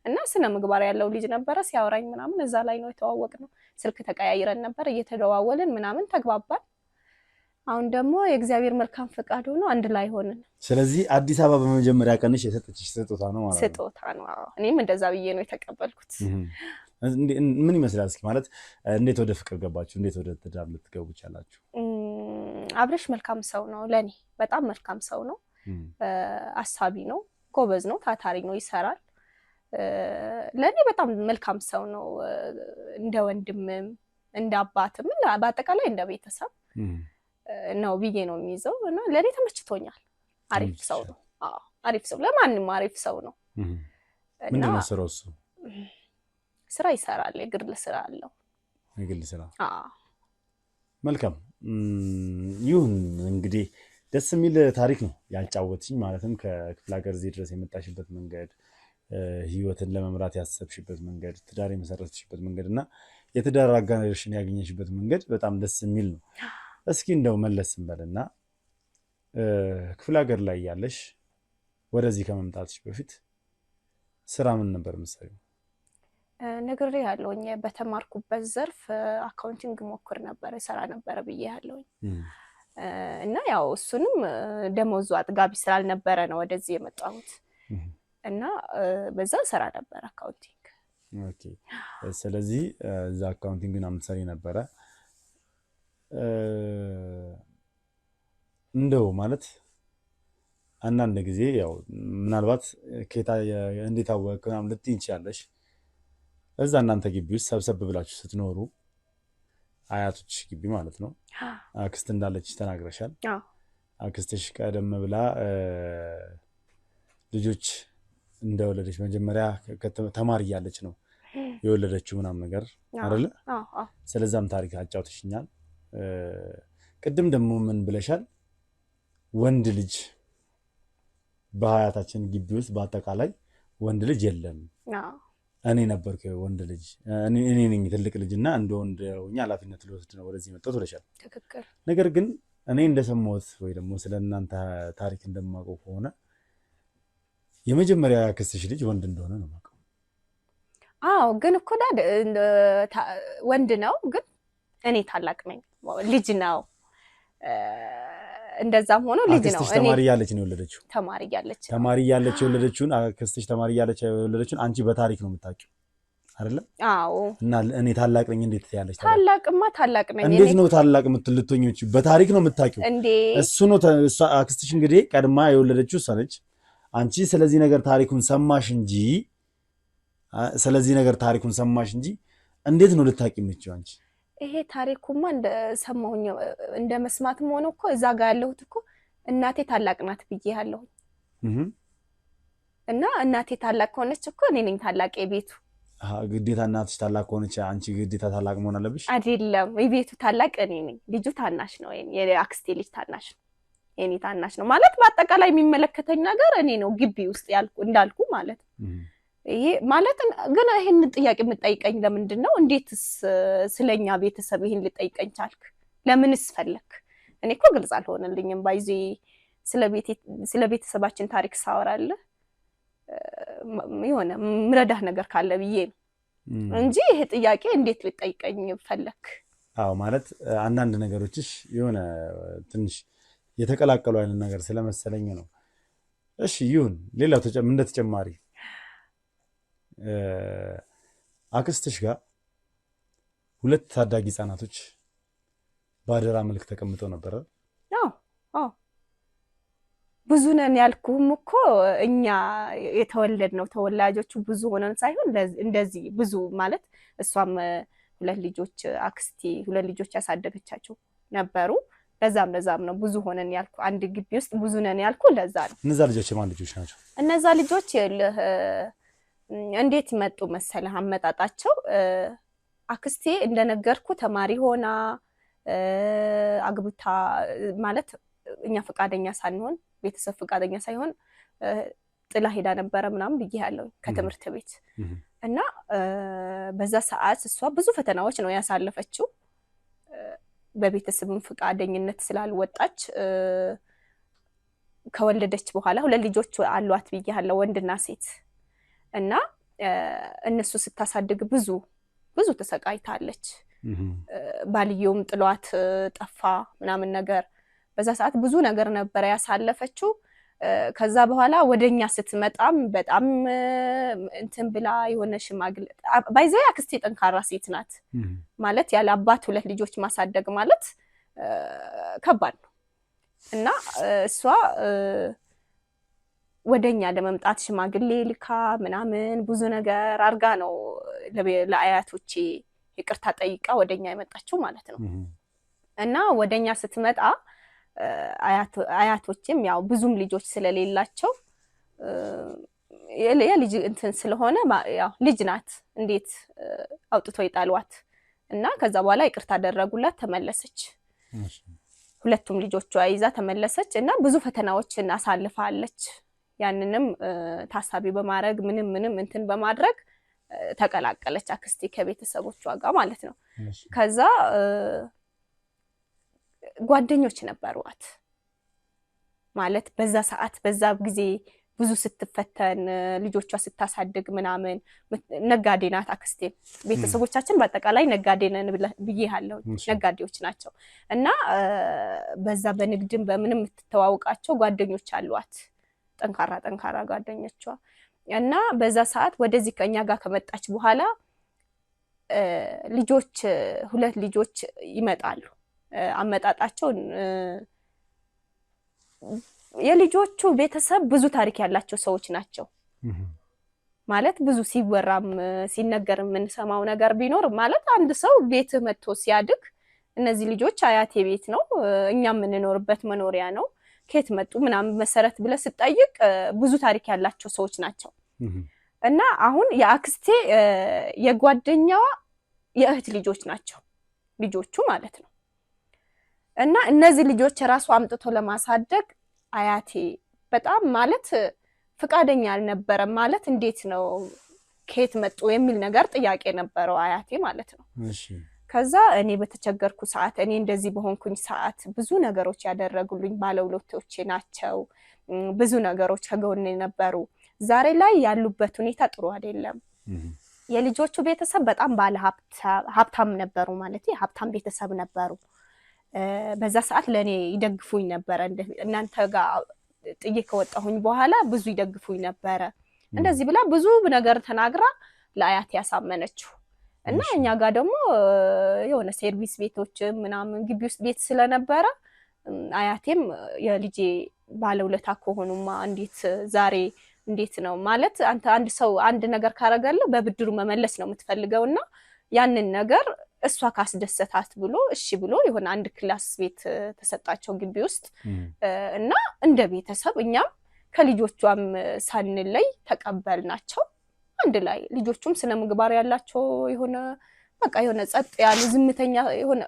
S3: እና ስነ ምግባር ያለው ልጅ ነበረ። ሲያወራኝ ምናምን እዛ ላይ ነው የተዋወቅነው። ስልክ ተቀያይረን ነበር፣ እየተደዋወልን ምናምን ተግባባን። አሁን ደግሞ የእግዚአብሔር መልካም ፈቃድ ሆኖ አንድ ላይ ሆነን።
S1: ስለዚህ አዲስ አበባ በመጀመሪያ ቀንሽ የሰጠችሽ ስጦታ ነው ማለት ነው?
S3: ስጦታ ነው። እኔም እንደዛ ብዬ ነው የተቀበልኩት።
S1: ምን ይመስላል እስኪ? ማለት እንዴት ወደ ፍቅር ገባችሁ? እንዴት ወደ ትዳር ልትገቡ ቻላችሁ?
S3: አብርሽ መልካም ሰው ነው፣ ለኔ በጣም መልካም ሰው ነው። አሳቢ ነው፣ ጎበዝ ነው፣ ታታሪ ነው፣ ይሰራል። ለኔ በጣም መልካም ሰው ነው። እንደ ወንድምም እንደ አባትም በአጠቃላይ እንደ ቤተሰብ ነው ብዬ ነው የሚይዘው እና ለኔ ተመችቶኛል። አሪፍ ሰው ነው። አሪፍ ሰው፣ ለማንም አሪፍ ሰው ነው።
S1: ምንድን ነው ስራው? እሱ
S3: ስራ ይሰራል፣ የግል ስራ አለው።
S1: የግል ስራ? መልካም ይሁን። እንግዲህ ደስ የሚል ታሪክ ነው ያጫወትሽኝ። ማለትም ከክፍለ ሀገር እዚህ ድረስ የመጣሽበት መንገድ፣ ህይወትን ለመምራት ያሰብሽበት መንገድ፣ ትዳር የመሰረትሽበት መንገድ እና የትዳር አጋርሽን ያገኘሽበት መንገድ በጣም ደስ የሚል ነው። እስኪ እንደው መለስ እንበልና ክፍለ ሀገር ላይ ያለሽ ወደዚህ ከመምጣትሽ በፊት ስራ ምን ነበር የምትሰሪው?
S3: ነግሬ ያለውኝ በተማርኩበት ዘርፍ አካውንቲንግ ሞክር ነበር፣ ሰራ ነበር ብዬ ያለውኝ እና ያው እሱንም ደሞዙ አጥጋቢ ስላልነበረ ነው ወደዚህ የመጣሁት እና በዛ ሰራ ነበር አካውንቲንግ።
S1: ኦኬ። ስለዚህ እዛ አካውንቲንግን አምትሰሪ ነበረ። እንደው ማለት አንዳንድ ጊዜ ያው ምናልባት ከታ እንዴት አወቅ ምናምን ልትይ እንችያለሽ። እዛ እናንተ ግቢ ውስጥ ሰብሰብ ብላችሁ ስትኖሩ አያቶች ግቢ ማለት ነው አክስት እንዳለች ተናግረሻል። አክስትሽ ቀደም ብላ ልጆች እንደወለደች መጀመሪያ ተማሪ እያለች ነው የወለደችው ምናምን ነገር አይደለ? ስለዛም ታሪክ አጫውተሽኛል። ቅድም ደግሞ ምን ብለሻል? ወንድ ልጅ በሀያታችን ግቢ ውስጥ በአጠቃላይ ወንድ ልጅ የለም። እኔ ነበርኩ ወንድ ልጅ፣ እኔ ነኝ ትልቅ ልጅ እና እንደ ወንድ ሆኜ ኃላፊነት ልወስድ ነው ወደዚህ መጣሁ ብለሻል።
S3: ትክክል። ነገር
S1: ግን እኔ እንደሰማሁት ወይ ደግሞ ስለ እናንተ ታሪክ እንደማውቀው ከሆነ የመጀመሪያ ያክስትሽ ልጅ ወንድ እንደሆነ ነው የማውቀው።
S3: አዎ፣ ግን እኮ ወንድ ነው፣ ግን እኔ ታላቅ ነኝ። ልጅ ነው፣ እንደዛም ሆኖ ልጅ ነው።
S1: አክስትሽ ተማሪ እያለች ነው የወለደችው?
S3: ተማሪ እያለች
S1: የወለደችውን አክስትሽ ተማሪ እያለች የወለደችውን አንቺ በታሪክ ነው የምታውቂው አይደለ?
S3: አዎ።
S1: እና እኔ ታላቅ ነኝ እንዴት ትያለሽ?
S3: ታላቅማ ታላቅ ነኝ።
S1: እንዴት ነው ታላቅ የምትልቶኝ? በታሪክ ነው የምታውቂው
S3: እንዴ?
S1: እሱ ነው አክስትሽ እንግዲህ ቀድማ የወለደችው እሷ ነች። አንቺ ስለዚህ ነገር ታሪኩን ሰማሽ እንጂ እንዴት ነው ልታውቂ የምትችይው አንቺ?
S3: ይሄ ታሪኩማ እንደሰማሁኝ እንደ መስማትም ሆነ እኮ እዛ ጋር ያለሁት እኮ እናቴ ታላቅ ናት ብዬ ያለሁኝ እና እናቴ ታላቅ ከሆነች እኮ እኔ ነኝ ታላቅ የቤቱ።
S1: ግዴታ እናትሽ ታላቅ ከሆነች አንቺ ግዴታ ታላቅ መሆን አለብሽ?
S3: አይደለም፣ የቤቱ ታላቅ እኔ ነኝ። ልጁ ታናሽ ነው፣ የአክስቴ ልጅ ታናሽ ነው፣ የኔ ታናሽ ነው ማለት በአጠቃላይ የሚመለከተኝ ነገር እኔ ነው ግቢ ውስጥ እንዳልኩ ማለት ይሄ ማለት ግን ይሄን ጥያቄ የምጠይቀኝ ለምንድን ነው? እንዴትስ ስለኛ ቤተሰብ ይሄን ልጠይቀኝ ቻልክ? ለምንስ ፈለክ? እኔ እኮ ግልጽ አልሆነልኝም። ባይዚ ስለ ቤተሰባችን ታሪክ ሳወራለህ የሆነ ምረዳህ ነገር ካለ ብዬ ነው እንጂ ይሄ ጥያቄ እንዴት ልጠይቀኝ ፈለክ?
S1: አዎ ማለት አንዳንድ ነገሮችሽ የሆነ ትንሽ የተቀላቀሉ አይነት ነገር ስለመሰለኝ ነው። እሺ ይሁን። ሌላው እንደ ተጨማሪ አክስትሽ ጋር
S7: ሁለት ታዳጊ ህጻናቶች ባደራ መልክ ተቀምጠው ነበር።
S3: አዎ ብዙ ነን ያልኩህም እኮ እኛ የተወለድነው ተወላጆቹ ብዙ ሆነን ሳይሆን እንደዚህ ብዙ ማለት እሷም ሁለት ልጆች አክስቴ ሁለት ልጆች ያሳደገቻቸው ነበሩ። ለዛም ነው ብዙ ሆነን ያልኩ አንድ ግቢ ውስጥ ብዙ ነን ያልኩ ለዛ ነው።
S7: እነዛ ልጆች የማን ልጆች ናቸው?
S3: እነዛ ልጆች እንዴት መጡ መሰለህ አመጣጣቸው? አክስቴ እንደነገርኩ ተማሪ ሆና አግብታ ማለት እኛ ፈቃደኛ ሳንሆን ቤተሰብ ፈቃደኛ ሳይሆን ጥላ ሄዳ ነበረ ምናምን ብዬሃለሁ ከትምህርት ቤት እና በዛ ሰዓት እሷ ብዙ ፈተናዎች ነው ያሳለፈችው። በቤተሰብም ፈቃደኝነት ስላልወጣች ከወለደች በኋላ ሁለት ልጆች አሏት ብዬሃለሁ ወንድና ሴት እና እነሱ ስታሳድግ ብዙ ተሰቃይታለች። ባልየውም ጥሏት ጠፋ ምናምን ነገር በዛ ሰዓት ብዙ ነገር ነበር ያሳለፈችው። ከዛ በኋላ ወደኛ ስትመጣም በጣም እንትን ብላ የሆነ ሽማግሌ ባይዘይ አክስቴ ጠንካራ ሴት ናት ማለት ያለ አባት ሁለት ልጆች ማሳደግ ማለት ከባድ ነው እና እሷ ወደኛ ለመምጣት ሽማግሌ ልካ ምናምን ብዙ ነገር አርጋ ነው ለአያቶቼ ይቅርታ ጠይቃ ወደኛ የመጣችው ማለት ነው። እና ወደኛ ስትመጣ አያቶቼም ያው ብዙም ልጆች ስለሌላቸው የልጅ እንትን ስለሆነ ያው ልጅ ናት እንዴት አውጥቶ ይጣሏት እና ከዛ በኋላ ይቅርታ አደረጉላት ተመለሰች። ሁለቱም ልጆቿ ይዛ ተመለሰች እና ብዙ ፈተናዎችን አሳልፋለች። ያንንም ታሳቢ በማድረግ ምንም እንትን በማድረግ ተቀላቀለች አክስቴ ከቤተሰቦቿ ጋር ማለት ነው። ከዛ ጓደኞች ነበሯት ማለት በዛ ሰዓት በዛ ጊዜ ብዙ ስትፈተን ልጆቿ ስታሳድግ ምናምን ነጋዴ ናት አክስቴ። ቤተሰቦቻችን በአጠቃላይ ነጋዴ ነን ብዬሃለሁ ነጋዴዎች ናቸው እና በዛ በንግድም በምንም የምትተዋወቃቸው ጓደኞች አሏት ጠንካራ ጓደኞቿ እና በዛ ሰዓት ወደዚህ ከኛ ጋር ከመጣች በኋላ ልጆች ሁለት ልጆች ይመጣሉ። አመጣጣቸው የልጆቹ ቤተሰብ ብዙ ታሪክ ያላቸው ሰዎች ናቸው ማለት ብዙ ሲወራም ሲነገር የምንሰማው ነገር ቢኖር ማለት አንድ ሰው ቤት መጥቶ ሲያድግ እነዚህ ልጆች አያቴ ቤት ነው እኛ የምንኖርበት መኖሪያ ነው ከየት መጡ ምናምን መሰረት ብለ ስጠይቅ ብዙ ታሪክ ያላቸው ሰዎች ናቸው እና አሁን የአክስቴ የጓደኛዋ የእህት ልጆች ናቸው ልጆቹ ማለት ነው። እና እነዚህ ልጆች ራሱ አምጥቶ ለማሳደግ አያቴ በጣም ማለት ፍቃደኛ አልነበረም ማለት እንዴት ነው ከየት መጡ የሚል ነገር ጥያቄ ነበረው አያቴ ማለት ነው። ከዛ እኔ በተቸገርኩ ሰዓት እኔ እንደዚህ በሆንኩኝ ሰዓት ብዙ ነገሮች ያደረጉልኝ ባለውለቶቼ ናቸው። ብዙ ነገሮች ከጎኔ ነበሩ። ዛሬ ላይ ያሉበት ሁኔታ ጥሩ አይደለም። የልጆቹ ቤተሰብ በጣም ባለ ሀብታም ነበሩ ማለት ሀብታም ቤተሰብ ነበሩ። በዛ ሰዓት ለኔ ይደግፉኝ ነበር እናንተ ጋር ጥዬ ከወጣሁኝ በኋላ ብዙ ይደግፉኝ ነበር እንደዚህ ብላ ብዙ ነገር ተናግራ ለአያቴ ያሳመነችው እና እኛ ጋር ደግሞ የሆነ ሰርቪስ ቤቶች ምናምን ግቢ ውስጥ ቤት ስለነበረ አያቴም የልጄ ባለውለታ ከሆኑማ እንዴት ዛሬ እንዴት ነው ማለት አንድ ሰው አንድ ነገር ካረጋለ በብድሩ መመለስ ነው የምትፈልገውና ያንን ነገር እሷ ካስደሰታት ብሎ እሺ ብሎ የሆነ አንድ ክላስ ቤት ተሰጣቸው ግቢ ውስጥ እና እንደ ቤተሰብ እኛም ከልጆቿም ሳንለይ ተቀበልናቸው አንድ ላይ። ልጆቹም ስነ ምግባር ያላቸው የሆነ በቃ የሆነ ጸጥ ያሉ ዝምተኛ የሆነ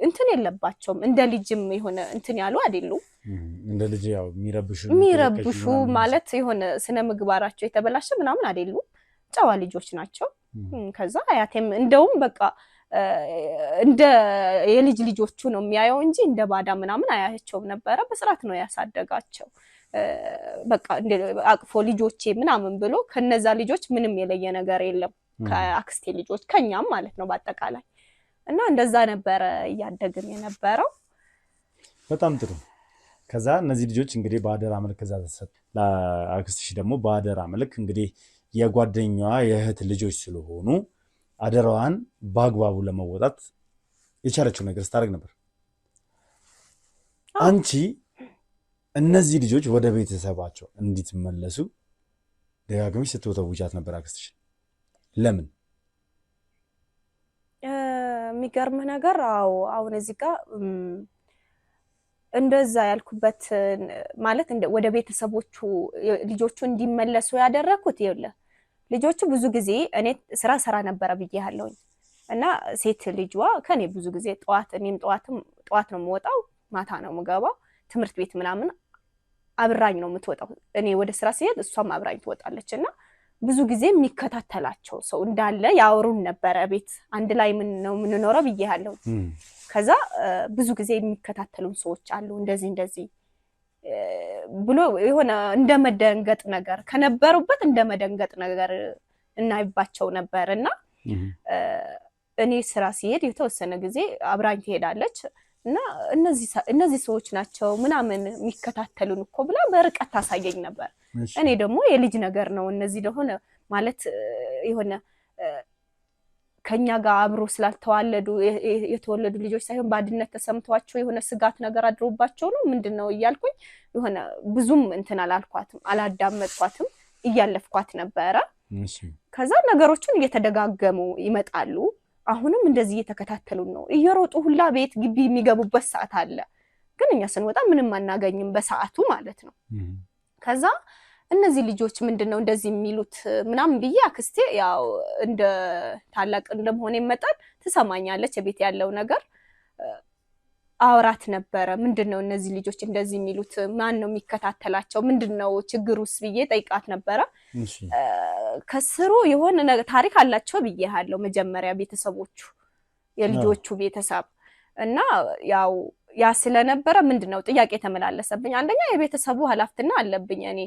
S3: እንትን የለባቸውም እንደ ልጅም የሆነ እንትን ያሉ አይደሉም።
S7: እንደ ልጅ ያው የሚረብሹ
S3: ማለት የሆነ ስነ ምግባራቸው የተበላሸ ምናምን አይደሉም። ጨዋ ልጆች ናቸው። ከዛ አያቴም እንደውም በቃ እንደ የልጅ ልጆቹ ነው የሚያየው እንጂ እንደ ባዳ ምናምን አያቸውም ነበረ። በስርዓት ነው ያሳደጋቸው። በቃ አቅፎ ልጆቼ ምናምን ብሎ ከነዛ ልጆች ምንም የለየ ነገር የለም ከአክስቴ ልጆች ከኛም ማለት ነው በአጠቃላይ እና እንደዛ ነበረ እያደግን የነበረው።
S7: በጣም ጥሩ። ከዛ እነዚህ ልጆች እንግዲህ በአደራ መልክ ከዛ ተሰጥ ለአክስትሽ ደግሞ በአደራ መልክ እንግዲህ የጓደኛዋ የእህት ልጆች ስለሆኑ አደራዋን በአግባቡ ለመወጣት የቻለችው ነገር ስታደርግ ነበር። አንቺ እነዚህ ልጆች ወደ ቤተሰባቸው እንዲትመለሱ ደጋግመሽ ስትወተውቻት ነበር አክስትሽ። ለምን?
S3: የሚገርምህ ነገር አሁን እዚህ ጋር እንደዛ ያልኩበት ማለት ወደ ቤተሰቦቹ ልጆቹ እንዲመለሱ ያደረኩት ይኸውልህ፣ ልጆቹ ብዙ ጊዜ እኔ ስራ ሰራ ነበረ ብዬሃለሁኝ እና ሴት ልጅዋ ከኔ ብዙ ጊዜ እኔም ጠዋት ነው የምወጣው፣ ማታ ነው የምገባው። ትምህርት ቤት ምናምን አብራኝ ነው የምትወጣው። እኔ ወደ ስራ ሲሄድ እሷም አብራኝ ትወጣለች እና ብዙ ጊዜ የሚከታተላቸው ሰው እንዳለ ያወሩን ነበረ። ቤት አንድ ላይ ምን ነው የምንኖረው ብዬሃለሁ። ከዛ ብዙ ጊዜ የሚከታተሉን ሰዎች አሉ እንደዚህ ብሎ የሆነ እንደመደንገጥ ነገር ከነበሩበት እንደመደንገጥ ነገር እናይባቸው ነበር እና እኔ ስራ ሲሄድ የተወሰነ ጊዜ አብራኝ ትሄዳለች እና እነዚህ ሰዎች ናቸው ምናምን የሚከታተሉን እኮ ብላ በርቀት ታሳየኝ ነበር። እኔ ደግሞ የልጅ ነገር ነው እነዚህ ለሆነ ማለት የሆነ ከኛ ጋር አብሮ ስላልተዋለዱ የተወለዱ ልጆች ሳይሆን ባድነት ተሰምቷቸው የሆነ ስጋት ነገር አድሮባቸው ነው ምንድነው እያልኩኝ የሆነ ብዙም እንትን አላልኳትም፣ አላዳመጥኳትም፣ እያለፍኳት ነበረ። ከዛ ነገሮችን እየተደጋገሙ ይመጣሉ። አሁንም እንደዚህ እየተከታተሉን ነው። እየሮጡ ሁላ ቤት ግቢ የሚገቡበት ሰዓት አለ። ግን እኛ ስንወጣ ምንም አናገኝም በሰዓቱ ማለት ነው። ከዛ እነዚህ ልጆች ምንድነው እንደዚህ የሚሉት ምናምን ብዬ አክስቴ ያው እንደ ታላቅ እንደመሆኔ መጠን ትሰማኛለች። ቤት ያለው ነገር አውራት ነበረ። ምንድነው እነዚህ ልጆች እንደዚህ የሚሉት? ማን ነው የሚከታተላቸው? ምንድነው ችግሩስ ብዬ ጠይቃት ነበረ። ከስሩ የሆነ ታሪክ አላቸው ብዬሃለሁ መጀመሪያ ቤተሰቦቹ የልጆቹ ቤተሰብ እና ያው ያ ስለነበረ ምንድነው ጥያቄ ተመላለሰብኝ። አንደኛ የቤተሰቡ ኃላፊነት አለብኝ እኔ።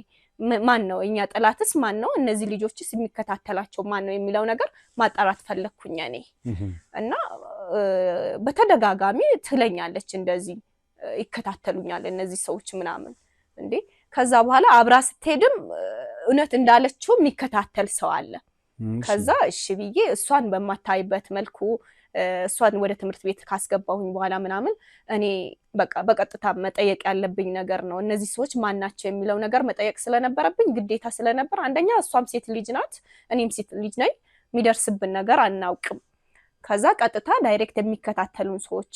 S3: ማን ነው እኛ ጥላትስ ማን ነው? እነዚህ ልጆችስ የሚከታተላቸው ማን ነው የሚለው ነገር ማጣራት ፈለኩኝ እኔ እና በተደጋጋሚ ትለኛለች እንደዚህ ይከታተሉኛል እነዚህ ሰዎች ምናምን እንዴ። ከዛ በኋላ አብራ ስትሄድም እውነት እንዳለችው የሚከታተል ሰው አለ። ከዛ እሺ ብዬ እሷን በማታይበት መልኩ እሷን ወደ ትምህርት ቤት ካስገባሁኝ በኋላ ምናምን እኔ በቃ በቀጥታ መጠየቅ ያለብኝ ነገር ነው እነዚህ ሰዎች ማን ናቸው የሚለው ነገር መጠየቅ ስለነበረብኝ ግዴታ ስለነበር፣ አንደኛ እሷም ሴት ልጅ ናት እኔም ሴት ልጅ ነኝ፣ የሚደርስብን ነገር አናውቅም። ከዛ ቀጥታ ዳይሬክት የሚከታተሉን ሰዎች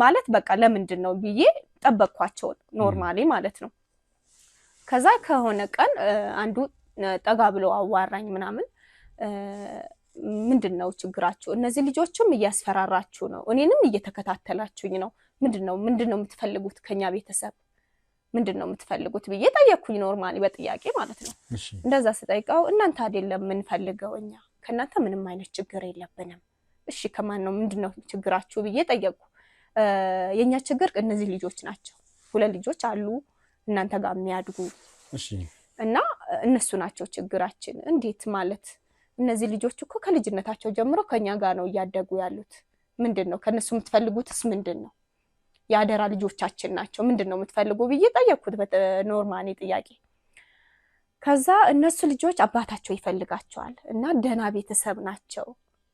S3: ማለት በቃ ለምንድን ነው ብዬ ጠበቅኳቸው ኖርማሊ ማለት ነው። ከዛ ከሆነ ቀን አንዱ ጠጋ ብሎ አዋራኝ ምናምን ምንድነው ችግራችሁ? እነዚህ ልጆችም እያስፈራራችሁ ነው፣ እኔንም እየተከታተላችሁኝ ነው። ምንድነው የምትፈልጉት ከኛ ቤተሰብ ምንድነው የምትፈልጉት ብዬ ጠየቅኩኝ ኖርማሊ በጥያቄ ማለት ነው። እንደዛ ስጠይቀው እናንተ አይደለም የምንፈልገው እኛ ከእናንተ ምንም አይነት ችግር የለብንም። እሺ ከማን ነው ምንድነው ችግራችሁ ብዬ ጠየቅኩ። የኛ ችግር እነዚህ ልጆች ናቸው፣ 2 ልጆች አሉ እናንተ ጋር የሚያድጉ እና እነሱ ናቸው ችግራችን። እንዴት ማለት? እነዚህ ልጆች እኮ ከልጅነታቸው ጀምሮ ከኛ ጋር ነው እያደጉ ያሉት። ምንድነው ከነሱ የምትፈልጉትስ ምንድነው? የአደራ ልጆቻችን ናቸው፣ ምንድነው የምትፈልጉ ብዬ ጠየቅኩት በኖርማሊ ጥያቄ። ከዛ እነሱ ልጆች አባታቸው ይፈልጋቸዋል እና ደህና ቤተሰብ ናቸው።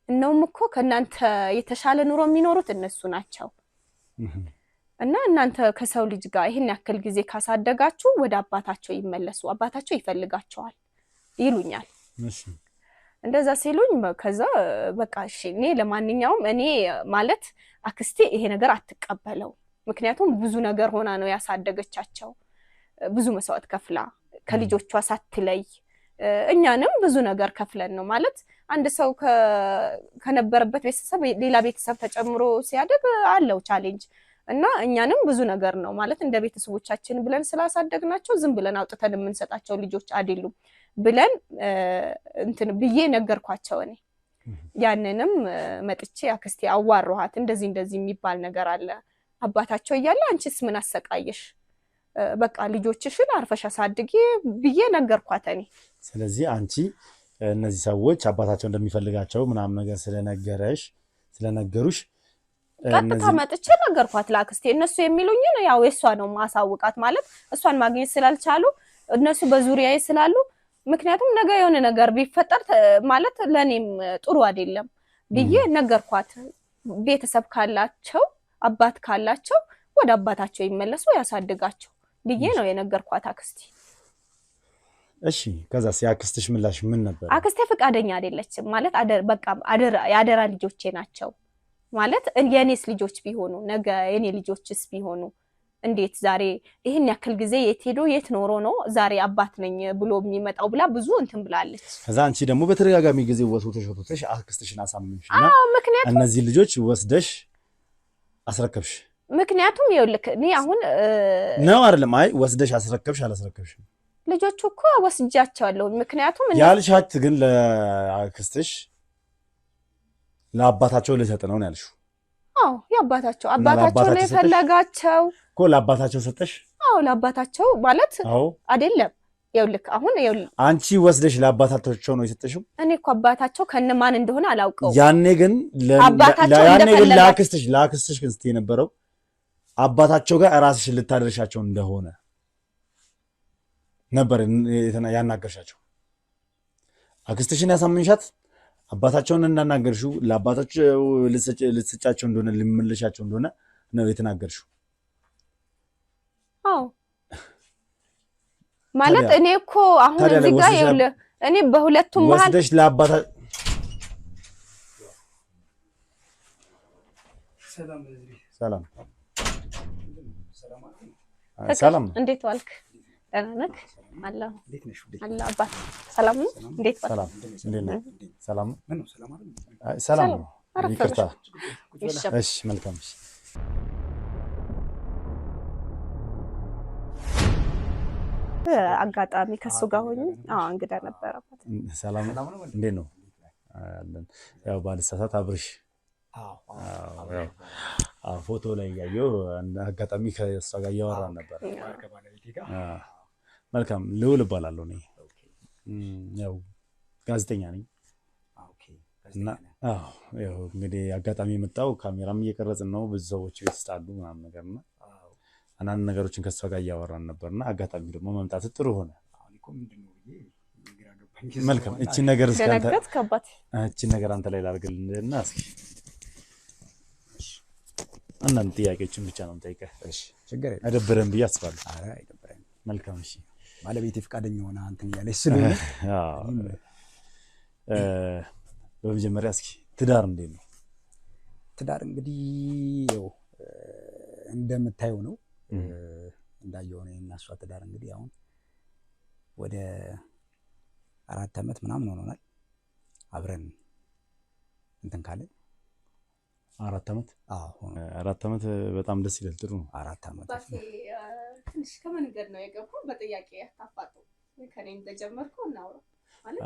S3: እነውም እኮ ከእናንተ የተሻለ ኑሮ የሚኖሩት እነሱ ናቸው እና እናንተ ከሰው ልጅ ጋር ይሄን ያክል ጊዜ ካሳደጋችሁ ወደ አባታቸው ይመለሱ፣ አባታቸው ይፈልጋቸዋል ይሉኛል። እንደዛ ሲሉኝ ከዛ በቃ እሺ እኔ ለማንኛውም እኔ ማለት አክስቴ ይሄ ነገር አትቀበለው። ምክንያቱም ብዙ ነገር ሆና ነው ያሳደገቻቸው፣ ብዙ መስዋዕት ከፍላ ከልጆቿ ሳትለይ እኛንም ብዙ ነገር ከፍለን ነው ማለት አንድ ሰው ከነበረበት ቤተሰብ ሌላ ቤተሰብ ተጨምሮ ሲያደግ አለው ቻሌንጅ እና እኛንም ብዙ ነገር ነው ማለት እንደ ቤተሰቦቻችን ብለን ስላሳደግናቸው ዝም ብለን አውጥተን የምንሰጣቸው ልጆች አይደሉም ብለን እንትን ብዬ ነገርኳቸው። እኔ ያንንም መጥቼ አክስቴ አዋራኋት። እንደዚህ የሚባል ነገር አለ አባታቸው እያለ አንቺስ ምን አሰቃየሽ? በቃ ልጆችሽን አርፈሽ አሳድጊ ብዬ ነገርኳት እኔ።
S7: ስለዚህ አንቺ እነዚህ ሰዎች አባታቸው እንደሚፈልጋቸው ምናምን ነገር ስለነገሩሽ
S3: ቀጥታ መጥቼ ነገርኳት ለአክስቴ። እነሱ የሚሉኝን ያው የሷ ነው ማሳውቃት ማለት እሷን ማግኘት ስላልቻሉ እነሱ በዙሪያዬ ስላሉ ምክንያቱም ነገ የሆነ ነገር ቢፈጠር ማለት ለኔም ጥሩ አይደለም ብዬ ነገርኳት። ቤተሰብ ካላቸው አባት ካላቸው ወደ አባታቸው ይመለሱ ያሳድጋቸው ብዬ ነው የነገርኳት አክስቴ።
S7: እሺ ከዛስ የአክስትሽ ምላሽ ምን ነበር?
S3: አክስቴ ፈቃደኛ አይደለችም ማለት በቃ ያደራ ልጆቼ ናቸው ማለት የኔስ ልጆች ቢሆኑ ነገ የኔ ልጆችስ ቢሆኑ እንዴት ዛሬ ይሄን ያክል ጊዜ የት ሄዶ የት ኖሮ ነው ዛሬ አባት ነኝ ብሎ የሚመጣው ብላ ብዙ እንትን ብላለች።
S7: ከዛ አንቺ ደግሞ በተደጋጋሚ ጊዜ ወጥተሽ አክስትሽን አሳምንሽና
S3: ምክንያቱም
S7: እነዚህ ልጆች ወስደሽ አስረከብሽ።
S3: ምክንያቱም ይኸውልህ እኔ አሁን
S7: ነው አይደለም? አይ ወስደሽ አስረከብሽ አላስረከብሽም?
S3: ልጆቹ እኮ ወስጃቸዋለሁ። ምክንያቱም
S7: ያልሻት ግን ለአክስትሽ ለአባታቸው ልሰጥ ነው ያልሽው?
S3: አዎ የአባታቸው አባታቸው ነው የፈለጋቸው
S7: እኮ ለአባታቸው ሰጠሽ?
S3: አዎ ለአባታቸው ማለት አይደለም። ይኸውልህ አሁን
S7: አንቺ ወስደሽ ለአባታቸው ነው የሰጠሽው?
S3: እኔ እኮ አባታቸው ከነማን እንደሆነ አላውቀው።
S7: ያኔ ግን ለአክስትሽ ግን ስትይ የነበረው አባታቸው ጋር ራስሽን ልታደርሻቸው እንደሆነ ነበር ያናገርሻቸው። አክስትሽን ያሳምንሻት አባታቸውን እንዳናገርሽው ለአባታቸው ልትሰጫቸው እንደሆነ ልምልሻቸው እንደሆነ ነው የተናገርሽው።
S3: አዎ ማለት እኔ እኮ አሁን እዚህ ጋር ይኸውልህ እኔ በሁለቱም መሀል
S7: ወስደሽ ለአባታ ሰላም ሰላም
S3: እንዴት ዋልክ? ደህና ነህ? አላህ አላህ አባት ሰላም ነው? እንዴት ዋልክ?
S7: ሰላም እንዴት ነህ? ሰላም ነው? ሰላም ነው። ይቅርታ። እሺ መልካም። እሺ
S3: አጋጣሚ ከሱ ጋር ሆኜ እንግዳ ነበረበት።
S7: ሰላም እንዴት ነው? ያው ባልሳሳት አብርሽ ፎቶ ላይ ያየው አጋጣሚ ከእሷ ጋር እያወራን ነበር። መልካም ልውል እባላለሁ እኔ ያው ጋዜጠኛ ነኝ እና ያው እንግዲህ አጋጣሚ የመጣው ካሜራም እየቀረጽን ነው ብዙ ሰዎች ቤት ውስጥ አሉ ምናምን ነገርና አንዳንድ ነገሮችን ከእሷ ጋር እያወራን ነበርና አጋጣሚ ደግሞ መምጣት ጥሩ ሆነ። መልካም እቺን ነገር አንተ ላይ ላድርግልንና እስኪ አንዳንድ ጥያቄዎችን ብቻ ነው የምጠይቀህ። እሺ ችግር የለም። አይደብረም ብዬ አስባለሁ። ኧረ አይደብረም። መልካም እሺ።
S2: ባለቤቴ ፈቃደኛ ሆና እንትን እያለች ስለሆነ
S7: በመጀመሪያ እስኪ ትዳር እንዴት ነው?
S2: ትዳር እንግዲህ ያው እንደምታየው ነው እንዳየው ነው እና እሷ ትዳር እንግዲህ አሁን ወደ 4 ዓመት ምናምን ሆኖናል አብረን እንትን ካለ
S7: 4 ዓመት?
S2: አዎ
S7: 4 ዓመት በጣም ደስ ይላል። ጥሩ ነው። 4 ዓመት
S3: ትንሽ ከመንገድ ነው የገባው። በጥያቄ ያታፋጡ ከኔም ተጀመርኩ እናውራ ማለት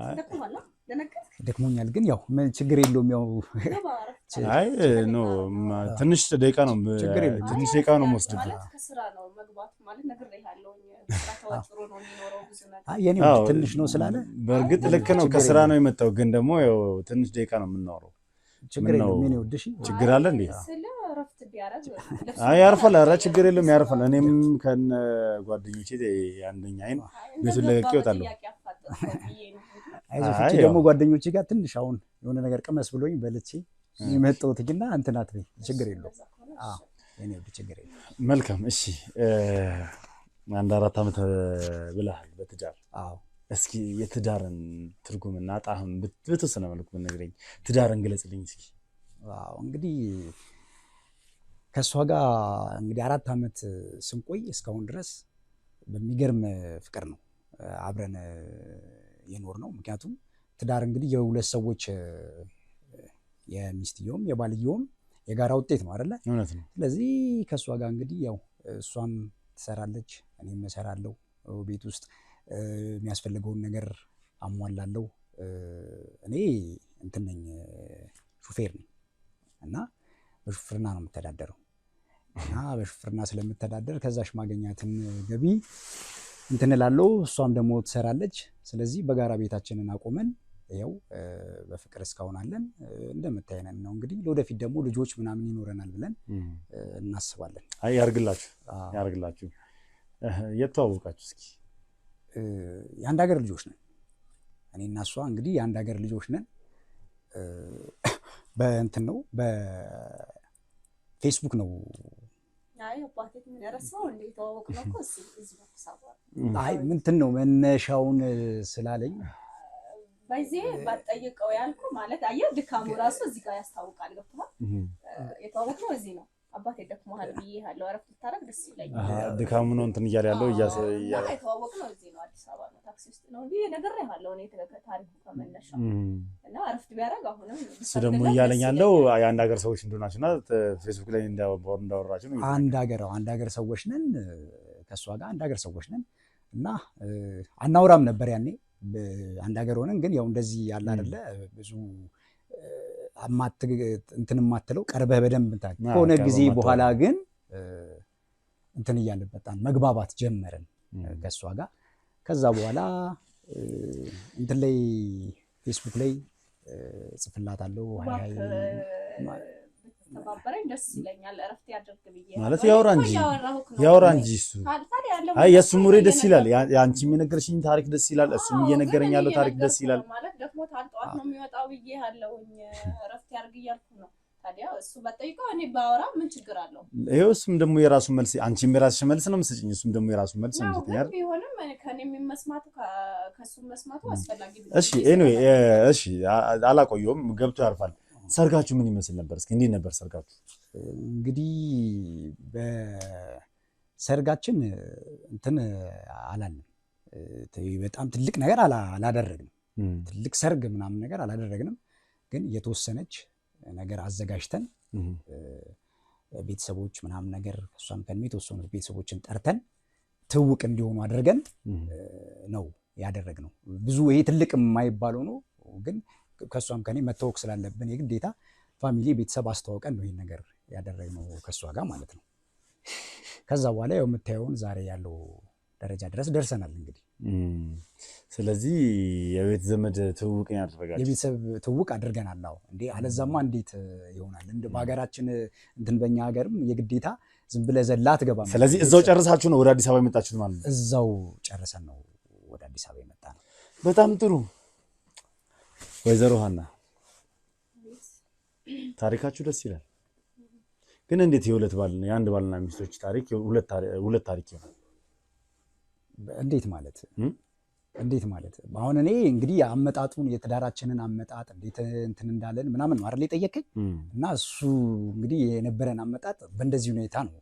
S2: ደክሞኛል፣ ግን ያው ምን ችግር የለውም። ያው
S7: አይ ኖ ትንሽ ደቂቃ ነው ትንሽ ደቂቃ ነው የምወስድብህ
S3: ማለት ከስራ ነው መግባት ማለት ነገር ላይ ያለው ተዋጥሮ ነው የሚኖረው ብዙ ነገር።
S2: አይ የኔ ትንሽ ነው ስላለ
S7: በእርግጥ ልክ ነው። ከስራ ነው የመጣው፣ ግን ደግሞ ያው ትንሽ ደቂቃ ነው የምናወራው።
S2: ችግር የለውም። ምን ይወድሽ
S7: ችግር አለ እንዴ?
S3: ስለ ረፍት ቢያረግ
S7: አይ ያርፋል። ኧረ ችግር የለውም ያርፋል። እኔም ከነ ጓደኞቼ አንደኛ አይን ቤቱን ለቅቄ እወጣለሁ።
S2: አይዞሽ ደግሞ ጓደኞቼ ጋር ትንሽ አሁን የሆነ ነገር ቅመስ ብሎኝ በልቼ የመጣሁት ግና እንትናት ነው። ችግር የለውም። አዎ የኔ ወድ ችግር የለውም።
S7: መልካም እሺ። 4 ዓመት ብለሃል በትዳር።
S2: አዎ
S7: እስኪ የትዳርን ትርጉምና ጣዕም በተወሰነ መልኩ ብትነግረኝ። ትዳርን ግለጽልኝ እስኪ።
S2: አዎ እንግዲህ ከእሷ ጋር እንግዲህ 4 ዓመት ስንቆይ እስካሁን ድረስ በሚገርም ፍቅር ነው አብረን የኖር ነው። ምክንያቱም ትዳር እንግዲህ የሁለት ሰዎች የሚስትየውም የባልየውም የጋራ ውጤት ነው አይደለ?
S7: እውነት ነው።
S2: ስለዚህ ከእሷ ጋር እንግዲህ ያው እሷም ትሰራለች፣ እኔም እሰራለሁ። ቤት ውስጥ የሚያስፈልገውን ነገር አሟላለሁ። እኔ እንትን ነኝ ሹፌር ነኝ እና በሹፍርና ነው የምተዳደረው እና በሹፍርና ስለምተዳደር ከዛሽ ማገኛትን ገቢ እንትን እላለሁ፣ እሷም ደግሞ ትሰራለች። ስለዚህ በጋራ ቤታችንን አቆመን ያው በፍቅር እስካሁን አለን። እንደምታየን ነው እንግዲህ ለወደፊት ደግሞ ልጆች ምናምን ይኖረናል ብለን እናስባለን።
S7: አይ ያርግላችሁ ያርግላችሁ። የት ተዋወቃችሁ እስኪ?
S2: የአንድ ሀገር ልጆች ነን። እኔና እሷ እንግዲህ የአንድ ሀገር ልጆች ነን። በእንትን ነው በፌስቡክ ነው። አይ ምንትን ነው መነሻውን ስላለኝ
S8: በዚህ ባጠይቀው ያልኩ ማለት አየህ ድካሙ ራሱ እዚህ ጋር ያስታውቃል። ገብቶሃል? የተዋወቅነው እዚህ ነው። አባቴ ደክሞሃል ብዬሃለሁ፣ አረፍ ልታረግ ደስ ይለኛል።
S7: ድካሙ ነው እንትን እያለ ያለው
S8: የተዋወቅነው እዚህ ነው፣ አዲስ አበባ ነው፣ ታክሲ ውስጥ ነው። ይሄ ነገር ያለው እኔ ታሪኩ ከመነሻው እና አረፍት ቢያረግ አሁንም
S7: እሱ ደግሞ እያለኝ ያለው የአንድ ሀገር ሰዎች እንደሆናችሁና ፌስቡክ ላይ እንዳወራችሁ ነው።
S2: አንድ ሀገር ሰዎች ነን፣ ከእሷ ጋር አንድ ሀገር ሰዎች ነን እና አናውራም ነበር ያኔ አንድ ሀገር ሆነን፣ ግን ያው እንደዚህ ያለ አይደለ ብዙ እንትን የማትለው ቀርበህ በደንብ ከሆነ ጊዜ በኋላ ግን እንትን እያልን በጣም መግባባት ጀመርን ከእሷ ጋር። ከዛ በኋላ እንትን ላይ ፌስቡክ ላይ ጽፍላታለሁ
S8: ተባበረኝ ደስ ይለኛል። እረፍት ያድርግ ብዬ
S1: ማለት ያውራ እንጂ እሱ አይ የሱ ሙሬ ደስ ይላል። ያንቺ የሚነገርሽኝ ታሪክ ደስ ይላል። እሱም እየነገረኝ ያለው ታሪክ ደስ ይላል።
S8: ማለት ደግሞ ታልጧት ነው የሚወጣው ብዬ ያለውኝ እረፍት ያድርግ እያልኩ ነው። ታዲያ እሱ በጠይቀው እኔ ባወራ ምን ችግር አለው?
S1: ይሄው እሱም ደግሞ የራሱ መልስ፣ አንቺም የራስሽ መልስ ነው የምትሰጪኝ፣ እሱም ደግሞ የራሱ መልስ ነው የምትሰጪኝ።
S8: ቢሆንም ከኔ የሚመስማቱ ከሱ መስማቱ አስፈላጊ ነው።
S1: እሺ ኤኒዌይ እሺ አላቆየውም፣ ገብቶ ያርፋል። ሰርጋችሁ ምን ይመስል ነበር? እስኪ እንዴት ነበር ሰርጋችሁ?
S2: እንግዲህ በሰርጋችን እንትን አላለም፣ በጣም ትልቅ ነገር አላደረግንም። ትልቅ ሰርግ ምናምን ነገር አላደረግንም፣ ግን የተወሰነች ነገር አዘጋጅተን ቤተሰቦች ምናምን ነገር እሷም ከእኔ የተወሰኑ ቤተሰቦችን ጠርተን ትውቅ እንዲሆኑ አድርገን ነው ያደረግነው። ብዙ ይሄ ትልቅ የማይባለው ነው፣ ግን ከእሷም ከኔ መታወቅ ስላለብን የግዴታ ፋሚሊ ቤተሰብ አስተዋውቀን ነው ይህን ነገር ያደረግነው ከእሷ ጋር ማለት ነው። ከዛ በኋላ ያው የምታየውን ዛሬ ያለው ደረጃ ድረስ ደርሰናል። እንግዲህ
S1: ስለዚህ የቤት ዘመድ ትውውቅ ያደረጋችሁ?
S2: የቤተሰብ ትውውቅ አድርገናል። አዎ እንዴ አለዛማ እንዴት ይሆናል? በሀገራችን እንትን በእኛ ሀገርም የግዴታ ዝም ብለህ ዘላ አትገባም።
S1: ስለዚህ እዛው ጨርሳችሁ ነው ወደ አዲስ አበባ የመጣችሁት ማለት ነው?
S2: እዛው ጨርሰን ነው ወደ አዲስ አበባ የመጣ ነው።
S1: በጣም ጥሩ። ወይዘሮ ሀና ታሪካችሁ ደስ ይላል። ግን እንዴት የአንድ ባልና ሚስቶች ታሪክ ሁለት ታሪክ ይሆናል?
S2: እንዴት ማለት አሁን እኔ እንግዲህ አመጣጡን የትዳራችንን አመጣጥ እንዴት እንትን እንዳለን ምናምን ነው አይደል የጠየቀኝ። እና እሱ እንግዲህ የነበረን አመጣጥ በእንደዚህ ሁኔታ ነው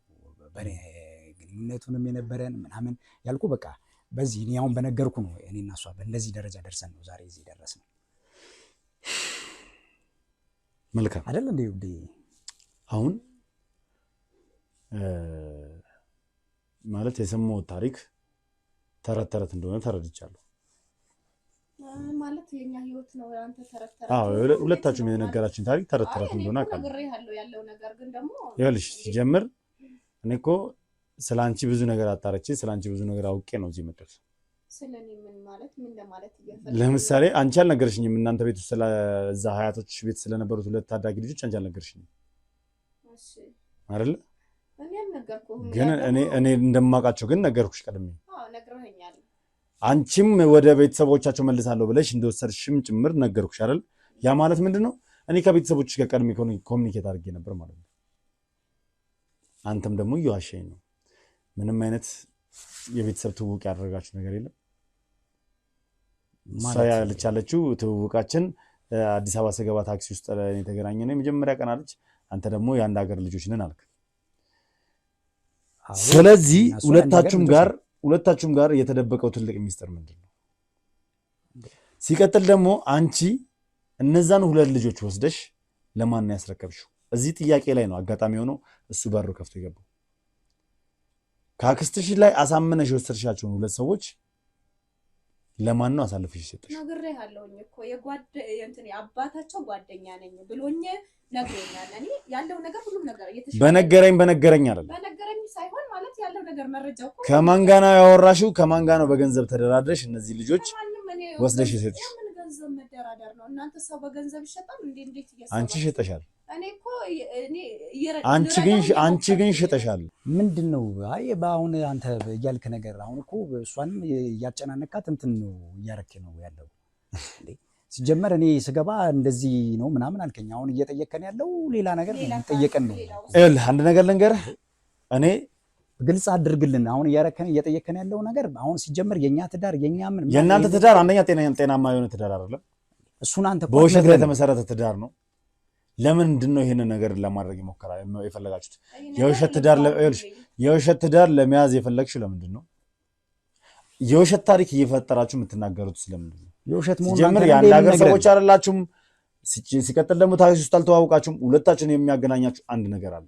S2: ግንኙነቱንም የነበረን ምናምን ያልኩ በቃ በዚህ እኔ አሁን በነገርኩ ነው እኔና እሷ በእንደዚህ ደረጃ ደርሰን ነው ዛሬ እዚህ ደረስነው።
S1: መልካም
S2: አይደል እንዴ?
S1: አሁን ማለት የሰማሁት ታሪክ ተረት እንደሆነ ተረድቻለሁ።
S8: ማለት የኛ ህይወት ነው አንተ ተረት።
S1: አዎ ሁለታችሁም የነገራችን ታሪክ ተረት እንደሆነ አውቃለሁ።
S8: ያለው ነገር ግን ደግሞ
S1: ይኸውልሽ ሲጀምር እኔ እኮ ስላንቺ ብዙ ነገር አጣርቼ ስላንቺ ብዙ ነገር አውቄ ነው እዚህ መጣሁት።
S8: ስለኔ ምን ለማለት
S1: ለምሳሌ አንቺ አልነገርሽኝም። እናንተ ቤት ውስጥ ስለዛ ሀያቶች ቤት ስለነበሩት ሁለት ታዳጊ ልጆች አንቺ አልነገርሽኝም። እሺ አይደል?
S8: እኔ አልነገርኩህም።
S1: ግን እኔ እንደማውቃቸው ግን ነገርኩሽ ቀድሜ።
S8: አዎ ነግረኸኛል።
S1: አንቺም ወደ ቤተሰቦቻቸው መልሳለሁ ብለሽ እንደወሰድሽም ጭምር ነገርኩሽ አይደል? ያ ማለት ምንድነው? እኔ ከቤተሰቦችሽ ጋር ቀድሜ ኮሚኒኬት አድርጌ ነበር ማለት ነው። አንተም ደግሞ እየዋሸኝ ነው። ምንም አይነት የቤተሰብ ትውውቅ ያደረጋችሁ ነገር የለም? እሷ ያለችው ትውውቃችን አዲስ አበባ ስገባ ታክሲ ውስጥ የተገናኘን የመጀመሪያ ቀን አለች። አንተ ደግሞ የአንድ ሀገር ልጆች ነን አልክ። ስለዚህ ሁለታችሁም ጋር የተደበቀው ትልቅ ሚስጥር ምንድን ነው? ሲቀጥል ደግሞ አንቺ እነዛን ሁለት ልጆች ወስደሽ ለማን ያስረከብሽው? እዚህ ጥያቄ ላይ ነው አጋጣሚ ሆኖ እሱ በሩ ከፍቶ የገባው። ከአክስትሽ ላይ አሳምነሽ የወሰድሻቸውን ሁለት ሰዎች ለማን ነው አሳልፈሽ ሰጠሽ?
S8: ነግሬሃለሁኝ እኮ የአባታቸው ጓደኛ ነኝ ብሎኝ ነግሮኛል። እኔ ያለው ነገር ሁሉም ነገር
S1: በነገረኝ አይደለም
S8: በነገረኝ ሳይሆን ማለት ያለው ነገር መረጃው እኮ
S1: ከማን ጋር ነው ያወራሽው? ከማን ጋር ነው በገንዘብ ተደራድረሽ እነዚህ ልጆች ወስደሽ የሰጠሽው?
S8: ምን ገንዘብ መደራደር ነው? እናንተ ሰው በገንዘብ ይሸጣል እንዴ? እንዴት ይያሳል?
S1: አንቺ ሸጠሻል።
S8: አንቺ
S1: ግን ሸጠሻል።
S2: ምንድነው? አይ በአሁን አንተ እያልክ ነገር አሁን እኮ እሷንም እያጨናነቃት እንትን ነው እያረክ ነው ያለው ሲጀመር እኔ ስገባ እንደዚህ ነው ምናምን አልከኝ። አሁን እየጠየቀን ያለው ሌላ ነገር እየጠየቀን ነው።
S1: ይኸውልህ አንድ ነገር ልንገርህ፣ እኔ
S2: ግልጽ አድርግልን። አሁን እየጠየቀን ያለው ነገር አሁን ሲጀመር የኛ ትዳር የኛ ምን
S1: የእናንተ ትዳር አንደኛ ጤናማ የሆነ ትዳር አይደለም።
S2: እሱን አንተ
S1: በውሸት ላይ የተመሰረተ ትዳር ነው። ለምንድን ነው ይህንን ነገር ለማድረግ የፈለጋችሁት? የውሸት ትዳር ለመያዝ የፈለግሽው ለምንድን ነው? የውሸት ታሪክ እየፈጠራችሁ የምትናገሩት ስለምንድን ነው?
S2: የውሸት መሆኑን
S1: ሲጀምር የአንድ ሀገር ሰዎች አይደላችሁም። ሲቀጥል ደግሞ ታክሲ ውስጥ አልተዋወቃችሁም። ሁለታችሁን የሚያገናኛችሁ አንድ ነገር አለ።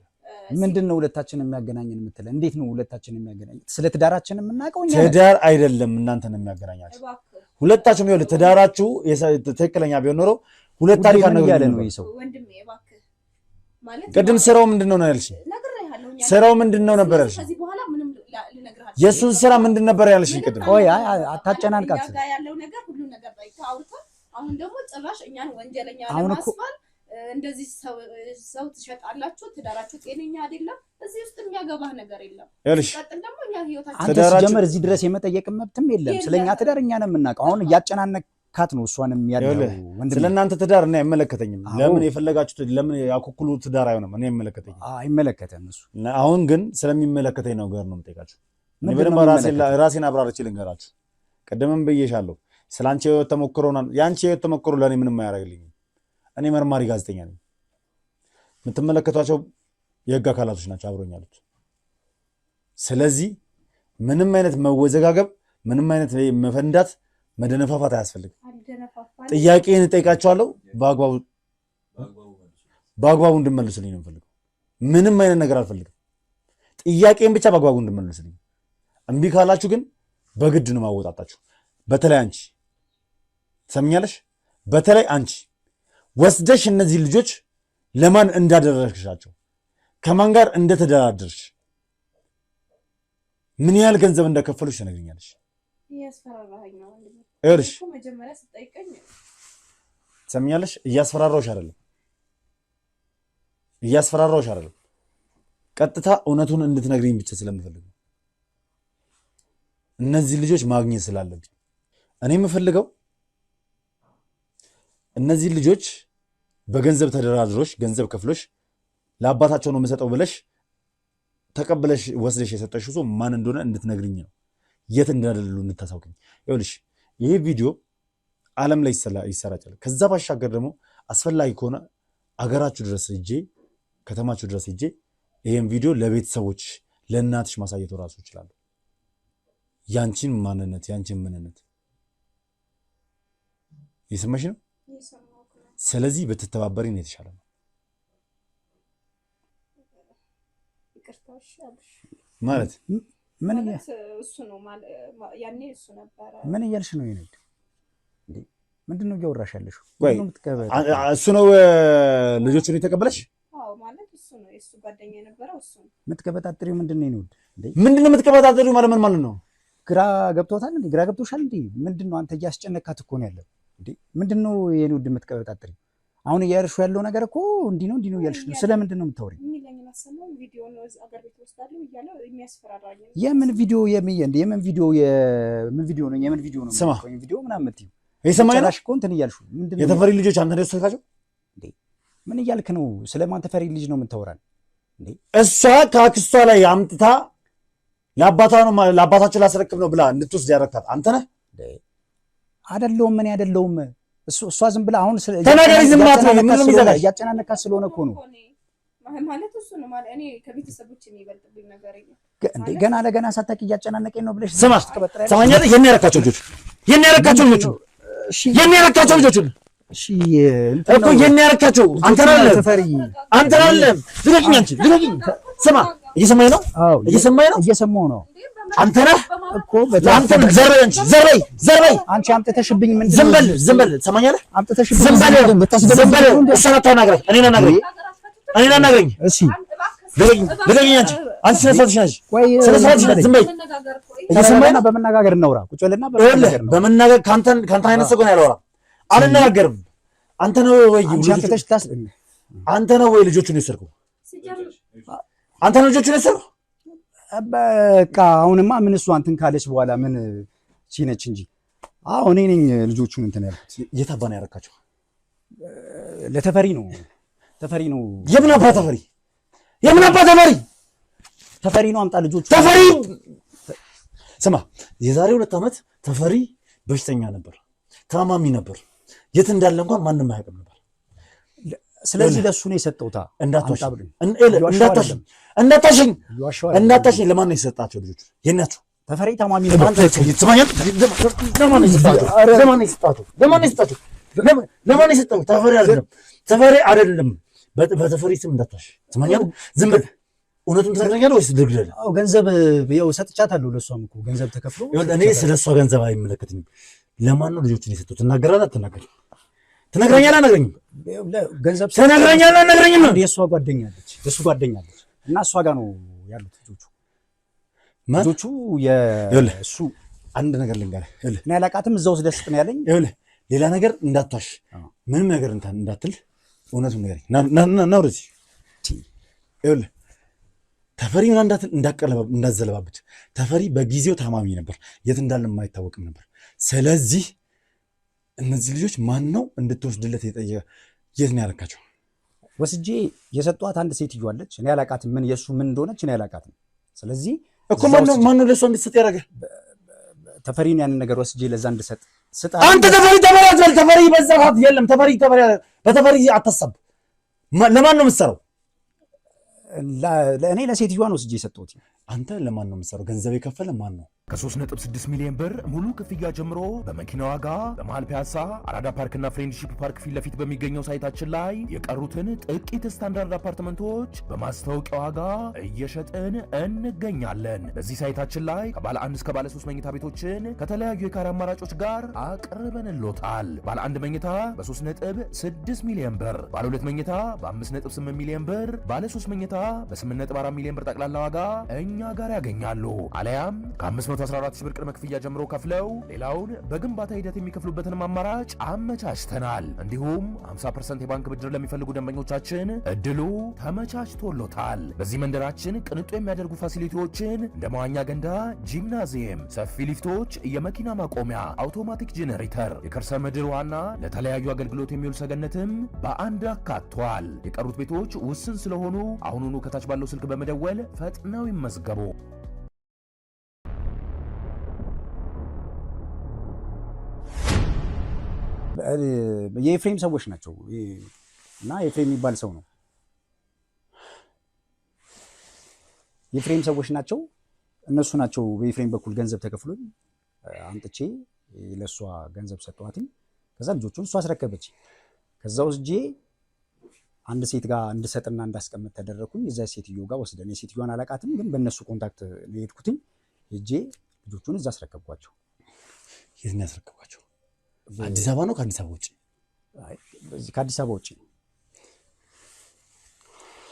S2: ምንድን ነው ሁለታችን የሚያገናኘን የምትለው? እንዴት ነው ሁለታችን የሚያገናኘን? ስለ ትዳራችን የምናውቀው እኛ
S1: ትዳር አይደለም እናንተን የሚያገናኛችሁ ሁለታችሁም። ይኸውልህ ትዳራችሁ ትክክለኛ ቢሆን ኖሮ ሁለት ታሪክ
S2: ያለ ነው ይሄ ሰው።
S1: ቅድም ስራው ምንድን ነው ያልሽ? ስራው ምንድን ነው ነበር ያልሽ? የእሱን ስራ ምንድን ነበር ያልሽ? ቅድም
S2: ቆይ አታጨናንቃት።
S8: ያለው ነገር ሁሉ ነገር አሁን ደግሞ ጭራሽ እኛን ወንጀለኛ ለማስባል እንደዚህ ሰው ትሸጣላችሁ፣ ትዳራችሁ ጤነኛ አይደለም። እዚህ ውስጥ የሚያገባህ ነገር የለም። ቀጥል ደግሞ እኛ ህይወታችን
S2: ሲጀመር እዚህ ድረስ የመጠየቅ መብትም የለም። ስለኛ ትዳር እኛ ነው የምናውቀው። አሁን እያጨናነካት ነው እሷንም ያለው ወንድም።
S1: ስለናንተ ትዳር እኔ አይመለከተኝም። ለምን የፈለጋችሁት ለምን ያኩኩሉ ትዳር አይሆንም? እኔ አይመለከተኝም።
S2: አይመለከተም እሱ።
S1: አሁን ግን ስለሚመለከተኝ ነው ነገር ነው የምጠይቃችሁ። እኔ በደንብ ራሴን አብራርቼ ልንገራችሁ። ቅድምም ብዬሻለሁ ስላንቺ ህይወት ተሞክሮና ያንቺ ህይወት ተሞክሮ ለኔ ምንም አያደርግልኝም። እኔ መርማሪ ጋዜጠኛ ነኝ። የምትመለከቷቸው የህግ አካላቶች ናቸው አብሮኝ ያሉት። ስለዚህ ምንም አይነት መወዘጋገብ፣ ምንም አይነት መፈንዳት፣ መደነፋፋት አያስፈልግም። ጥያቄን እጠይቃቸዋለሁ፣ በአግባቡ እንድመልሱልኝ ነው የምፈልገው። ምንም አይነት ነገር አልፈልግም። ጥያቄን ብቻ በአግባቡ እንድመልሱልኝ። እምቢ ካላችሁ ግን በግድ ነው ማወጣጣችሁ። በተለይ አንቺ ትሰምኛለሽ? በተለይ አንቺ ወስደሽ እነዚህ ልጆች ለማን እንዳደረግሻቸው ከማን ጋር እንደተደራደርሽ ምን ያህል ገንዘብ እንደከፈሉሽ ትነግሪኛለሽ። ይኸውልሽ ትሰምኛለሽ? እያስፈራራሁሽ አይደለም። ቀጥታ እውነቱን እንድትነግሪኝ ብቻ ስለምፈልግ ነው። እነዚህ ልጆች ማግኘት ስላለብኝ እኔ የምፈልገው እነዚህ ልጆች በገንዘብ ተደራድሮሽ ገንዘብ ከፍሎሽ ለአባታቸው ነው የምሰጠው ብለሽ ተቀብለሽ ወስደሽ የሰጠሽው ሰው ማን እንደሆነ እንድትነግሪኝ ነው። የት እንዳደሉ እንድታሳውቅኝ። ይኸውልሽ ይሄ ቪዲዮ ዓለም ላይ ይሰራጫል። ከዛ ባሻገር ደግሞ አስፈላጊ ከሆነ አገራችሁ ድረስ ሄጄ ከተማችሁ ድረስ ሄጄ ይሄን ቪዲዮ ለቤተሰቦች ለእናትሽ ማሳየት ራሱ ይችላል። ያንቺን ማንነት ያንቺን ምንነት እየሰማሽ ነው። ስለዚህ ብትተባበሪ ነው የተሻለ ነው። ማለት
S2: ምን
S8: እሱ ነው ያኔ እሱ ነበረ።
S2: ምን እያልሽ ነው? ይሄን እንዴ ምንድነው እያወራሽ ያለሽው?
S1: እሱ ነው ልጆቹን የተቀበለሽ?
S8: አዎ ማለት እሱ ነው የሱ ጓደኛ የነበረው እሱ ነው።
S2: የምትቀበጣጥሪው ምንድነው? ይሄን
S1: ምንድነው የምትቀበጣጥሪው ማለት ምን ማለት ነው?
S2: ግራ ገብቶታል እንዴ? ግራ ገብቶሻል እንዴ? ምንድነው አንተ እያስጨነካት እኮ ነው ያለው እንዴ? ምንድነው የኔ ውድ የምትቀበጣጥሪ? አሁን እያልሽ ያለው ነገር እኮ እንዲህ ነው እያልሽ ነው። ስለምንድን ነው የምታወሪው? የምን ቪዲዮ የምን ቪዲዮ ነው?
S1: ስማ
S2: ቪዲዮ ምናምን የምትይው
S1: የሰማኸኝ ነው
S2: እኮ እንትን እያልሽ ምንድነው?
S1: የተፈሪ ልጆች አንተ ደስ ተካቸው
S2: እንዴ? ምን እያልክ ነው? ስለማን ተፈሪ ልጅ ነው የምታወራን እንዴ?
S1: እሷ ከአክስቷ ላይ አምጥታ ለአባታቸው ላስረክብ ነው ብላ እንድትወስድ ያደረግታት አንተ ነህ?
S2: አይደለሁም እኔ አይደለሁም። እሷ ዝም ብላ አሁን
S1: ተናገሪ። ዝም አትበይ። ምን ነው የሚዘጋሽ?
S2: እያጨናነካት ስለሆነ እኮ ነው
S8: ማለት እሱ ነው ማለት እኔ ከቤተሰቦች የሚበልጥብኝ ነገር የለም
S2: እንዴ? ገና ለገና ሳታውቂ እያጨናነቀኝ ነው ብለሽ
S1: ስማ፣ ሰማኛለህ? የኔ ያረካቸው ልጆች እሺ፣ የኔ ያረካቸው ልጆች
S2: እሺ
S1: እኮ የኔ ያረካቸው አንተ አይደለም። ልቀቂኝ፣ አንቺ ልቀቂኝ። ስማ፣ እየሰማኸኝ ነው?
S2: አዎ
S1: እየሰማሁ ነው። አንተ ነህ
S2: እኮ
S1: አንተ ዘር በይ
S2: አንቺ አምጥተሽብኝ ምን
S1: ዝም በል ሰማኛለህ?
S2: አምጥተሽብኝ
S1: ዝም በል እሷን አታናግረኝ፣ እኔን አናግረኝ።
S2: እሺ
S1: ልቀቂኝ፣ አንቺ ስነ ስርዓትሽ ነሽ። ስነ ስርዓትሽ ነሽ። ዝም በይ።
S2: እየሰማኸኝ ነው? በመነጋገር እናውራ። ቁጭ ብለና
S1: በመነጋገር ካንተ አይነት ሰው ጋር አላወራም፣ አልነጋገርም። አንተ ነው ወይ ልጆቹን የወሰድከው? አንተ ነው ልጆቹን የወሰድከው?
S2: በቃ አሁንማ ምን እሷ እንትን ካለች በኋላ ምን ሲነች እንጂ አዎ እኔ ነኝ ልጆቹን እንትን ያልኩት።
S1: የት አባ ነው ያረካቸው?
S2: ለተፈሪ ነው ተፈሪ ነው።
S1: የምን አባ ተፈሪ? የምን አባ ተፈሪ?
S2: ተፈሪ ነው አምጣ ልጆቹ።
S1: ተፈሪ ስማ፣ የዛሬ 2 ዓመት ተፈሪ በሽተኛ ነበር፣ ታማሚ ነበር። የት እንዳለ እንኳን ማንም አያውቅም ነበር።
S2: ስለዚህ ለሱ ነው የሰጠውታ።
S1: እንዳታሽኝ። ለማን ነው የሰጣቸው ልጆቹ? የናቸው
S2: ተፈሪ ታማሚ ነበር።
S1: ለማን የሰጣቸው? ተፈሪ አይደለም። በተፈሪ ስም እንዳታሽ። ትሰማኛለህ? ዝም ብለህ እውነቱን ትነግረኛለህ ወይስ ልግደልህ?
S2: አዎ ገንዘብ ያው ሰጥቻታለሁ። ለሷም እኮ ገንዘብ ተከፍሎ
S1: እኔ ስለሷ ገንዘብ አይመለከትኝም። ለማን ነው ልጆቹን የሰጡት? ትናገራለህ አትናገርም? ትነግረኛለህ አትነግረኝም?
S2: ገንዘብ
S1: ትነግረኛለህ አትነግረኝም?
S2: የእሷ ጓደኛለች የእሱ ጓደኛለች እና እሷ ጋር ነው ያሉት ልጆቹ። ልጆቹ የእሱ
S1: አንድ ነገር ልንገርህ፣
S2: እኔ አላውቃትም። እዛው ውስጥ ደስ ነው ያለኝ።
S1: ይኸውልህ ሌላ ነገር እንዳታሽ፣ ምንም ነገር እንዳትል፣ እውነቱን ንገረኝ። ና ወደዚህ። ይኸውልህ ተፈሪ ምን እንዳዘለባብት። ተፈሪ በጊዜው ታማሚ ነበር፣ የት እንዳለ የማይታወቅም ነበር። ስለዚህ እነዚህ ልጆች ማን ነው እንድትወስድለት የጠየቀ? የት ነው ያረካቸው?
S2: ወስጄ የሰጧት አንድ ሴትዮ አለች። እኔ አላውቃትም፣ ምን የእሱ ምን እንደሆነች እኔ አላውቃትም። ስለዚህ
S1: እኮ ማን ነው ለእሷ እንድትሰጥ ያደረገ?
S2: ተፈሪን ያንን ነገር ወስጄ ለዛ እንድሰጥ ስጣ።
S1: አንተ ተፈሪ ተበላዝበል። ተፈሪ በዛት የለም። በተፈሪ አታሳብ። ለማን ነው የምትሰራው?
S2: እኔ ለሴትዮዋ ነው ወስጄ የሰጠሁት።
S1: አንተ ለማን ነው የምትሰራው? ገንዘብ የከፈለ ማን ነው?
S6: ከ3.6 ሚሊዮን ብር ሙሉ ክፍያ ጀምሮ በመኪና ዋጋ በመሃል ፒያሳ አራዳ ፓርክና ፍሬንድሺፕ ፓርክ ፊት ለፊት በሚገኘው ሳይታችን ላይ የቀሩትን ጥቂት ስታንዳርድ አፓርትመንቶች በማስታወቂያ ዋጋ እየሸጥን እንገኛለን። በዚህ ሳይታችን ላይ ከባለ 1 እስከ ባለ 3 መኝታ ቤቶችን ከተለያዩ የካሬ አማራጮች ጋር አቅርበንሎታል። ባለ 1 መኝታ በ3.6 ሚሊዮን ብር፣ ባለ 2 መኝታ በ5.8 ሚሊዮን ብር፣ ባለ 3 መኝታ በ8.4 ሚሊዮን ብር ጠቅላላ ዋጋ እኛ ጋር ያገኛሉ። አለያም ከ514 ሺህ ብር ቅድመ ክፍያ ጀምሮ ከፍለው ሌላውን በግንባታ ሂደት የሚከፍሉበትንም አማራጭ አመቻችተናል። እንዲሁም 50% የባንክ ብድር ለሚፈልጉ ደንበኞቻችን እድሉ ተመቻችቶሎታል። በዚህ መንደራችን ቅንጡ የሚያደርጉ ፋሲሊቲዎችን እንደ መዋኛ ገንዳ፣ ጂምናዚየም፣ ሰፊ ሊፍቶች፣ የመኪና ማቆሚያ፣ አውቶማቲክ ጄኔሬተር፣ የከርሰ ምድር ውሃና ለተለያዩ አገልግሎት የሚውል ሰገነትም በአንድ አካቷል። የቀሩት ቤቶች ውስን ስለሆኑ አሁኑኑ ከታች ባለው ስልክ በመደወል ፈጥነው ይመዝገቡ።
S2: የኤፍሬም ሰዎች ናቸው እና ኤፍሬም የሚባል ሰው ነው። የኤፍሬም ሰዎች ናቸው። እነሱ ናቸው በኤፍሬም በኩል ገንዘብ ተከፍሎኝ አምጥቼ ለእሷ ገንዘብ ሰጠኋትኝ። ከዛ ልጆቹን እሷ አስረከበች። ከዛ ወስጄ አንድ ሴት ጋር እንድሰጥና እንዳስቀምጥ ተደረኩኝ። እዛ ሴትዮ ጋር ወስደን የሴትዮዋን አላውቃትም፣ ግን በእነሱ ኮንታክት ነው የሄድኩትኝ። ሄጄ ልጆቹን እዛ አስረከብኳቸው።
S1: የት ነው ያስረከብኳቸው? አዲስ አበባ ነው? ከአዲስ አበባ ውጭ?
S2: ከአዲስ አበባ ውጭ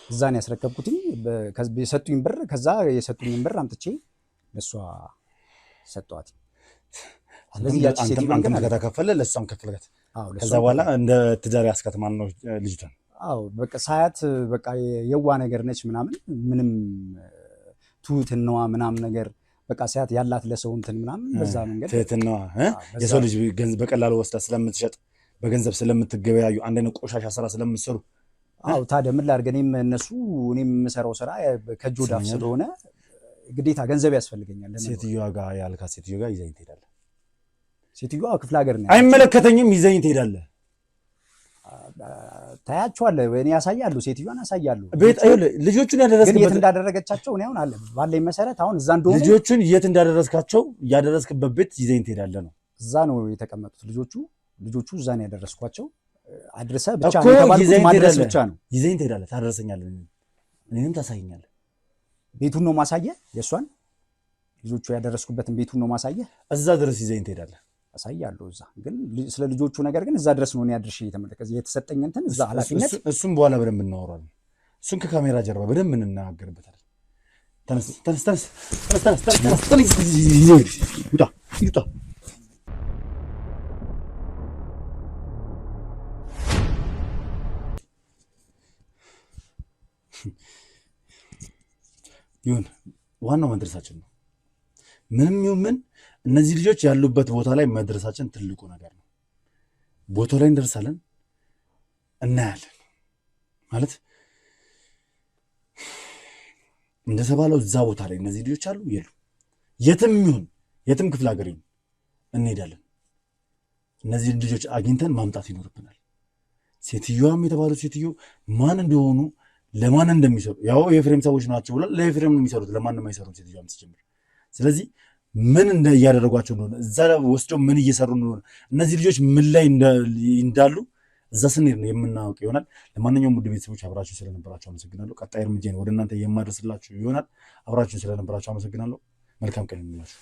S2: እዛ ነው ያስረከብኩትኝ። የሰጡኝ ብር ከዛ የሰጡኝን ብር አምጥቼ ለእሷ ሰጠኋት። ስለዚህ
S1: አንተም ከተከፈለ ለእሷም ከፍለጋት። ከዛ በኋላ እንደ ትዳር ያስካት ማለት ነው ልጅቷን?
S2: አዎ በቃ ሳያት በቃ የዋ ነገር ነች ምናምን፣ ምንም ትሁትናዋ ምናምን ነገር በቃ ሳያት ያላት ለሰው እንትን ምናምን በዛ መንገድ
S1: ትህትናዋ የሰው ልጅ በቀላሉ ወስዳ ስለምትሸጥ በገንዘብ ስለምትገበያዩ አንድ አይነት ቆሻሻ ስራ ስለምትሰሩ።
S2: አዎ ታዲያ ምን ላድርግ? እኔም የምሰራው ስራ ከእጅ ወደ አፍ ስለሆነ ግዴታ ገንዘብ ያስፈልገኛል።
S1: ሴትዮዋ ጋር ያልካት ሴትዮዋ ጋር ይዘኝ ትሄዳለህ?
S2: ሴትዮዋ ክፍለ ሀገር ነው።
S1: አይመለከተኝም፣ ይዘኝ ትሄዳለህ።
S2: ታያቸዋለህ፣ እኔ ያሳያሉ፣ ሴትዮዋን ያሳያሉ።
S1: ልጆቹን ያደረስክበት
S2: የት እንዳደረገቻቸው እኔ አሁን አለ ባለኝ መሰረት አሁን እዛ እንደሆነ
S1: ልጆቹን የት እንዳደረስካቸው ያደረስክበት ቤት ይዘኝ ትሄዳለህ ነው።
S2: እዛ ነው የተቀመጡት ልጆቹ እዛ ነው ያደረስኳቸው። አድርሰህ ብቻ ነው የተባልኩት፣ ማድረስ ብቻ ነው።
S1: ይዘኝ ትሄዳለህ፣ ታደርሰኛለህ፣ እኔንም ታሳየኛለህ።
S2: ቤቱን ነው ማሳየህ፣ የእሷን ልጆቹ ያደረስኩበትን ቤቱን ነው ማሳየህ።
S1: እዛ ድረስ ይዘኝ ትሄዳለህ፣
S2: አሳያለሁ። እዛ ግን ስለ ልጆቹ ነገር ግን እዛ ድረስ ነው እኔ አድርሼ የተመለከተ የተሰጠኝ እንትን እዛ ኃላፊነት።
S1: እሱም በኋላ በደንብ እናወራለን። እሱን ከካሜራ ጀርባ በደንብ እንናገርበታለን። ተነስ። ይሁን ዋናው መድረሳችን ነው። ምንም ይሁን ምን
S7: እነዚህ ልጆች ያሉበት ቦታ ላይ መድረሳችን ትልቁ ነገር ነው። ቦታው ላይ እንደርሳለን፣ እናያለን ማለት እንደተባለው እዛ ቦታ ላይ እነዚህ ልጆች አሉ የሉ፣ የትም ይሁን የትም ክፍለ ሀገር ይሁን እንሄዳለን። እነዚህ ልጆች አግኝተን ማምጣት ይኖርብናል። ሴትዮዋም የተባሉት ሴትዮ ማን እንደሆኑ ለማን እንደሚሰሩ ያው የኤፍሬም ሰዎች ናቸው ብሏል። ለኤፍሬም ነው የሚሰሩት፣ ለማንም አይሰሩም ሴትዮዋም ሲጀምር። ስለዚህ ምን እያደረጓቸው እንደሆነ እዛ ወስደው ምን እየሰሩ እንደሆነ እነዚህ ልጆች ምን ላይ እንዳሉ እዛ ስንሄድ ነው የምናውቅ ይሆናል። ለማንኛውም ውድ ቤተሰቦች አብራችሁ ስለነበራችሁ አመሰግናለሁ። ቀጣይ እርምጃን ወደ እናንተ የማደርስላችሁ ይሆናል። አብራችሁ ስለነበራችሁ አመሰግናለሁ። መልካም ቀን ይሁንላችሁ።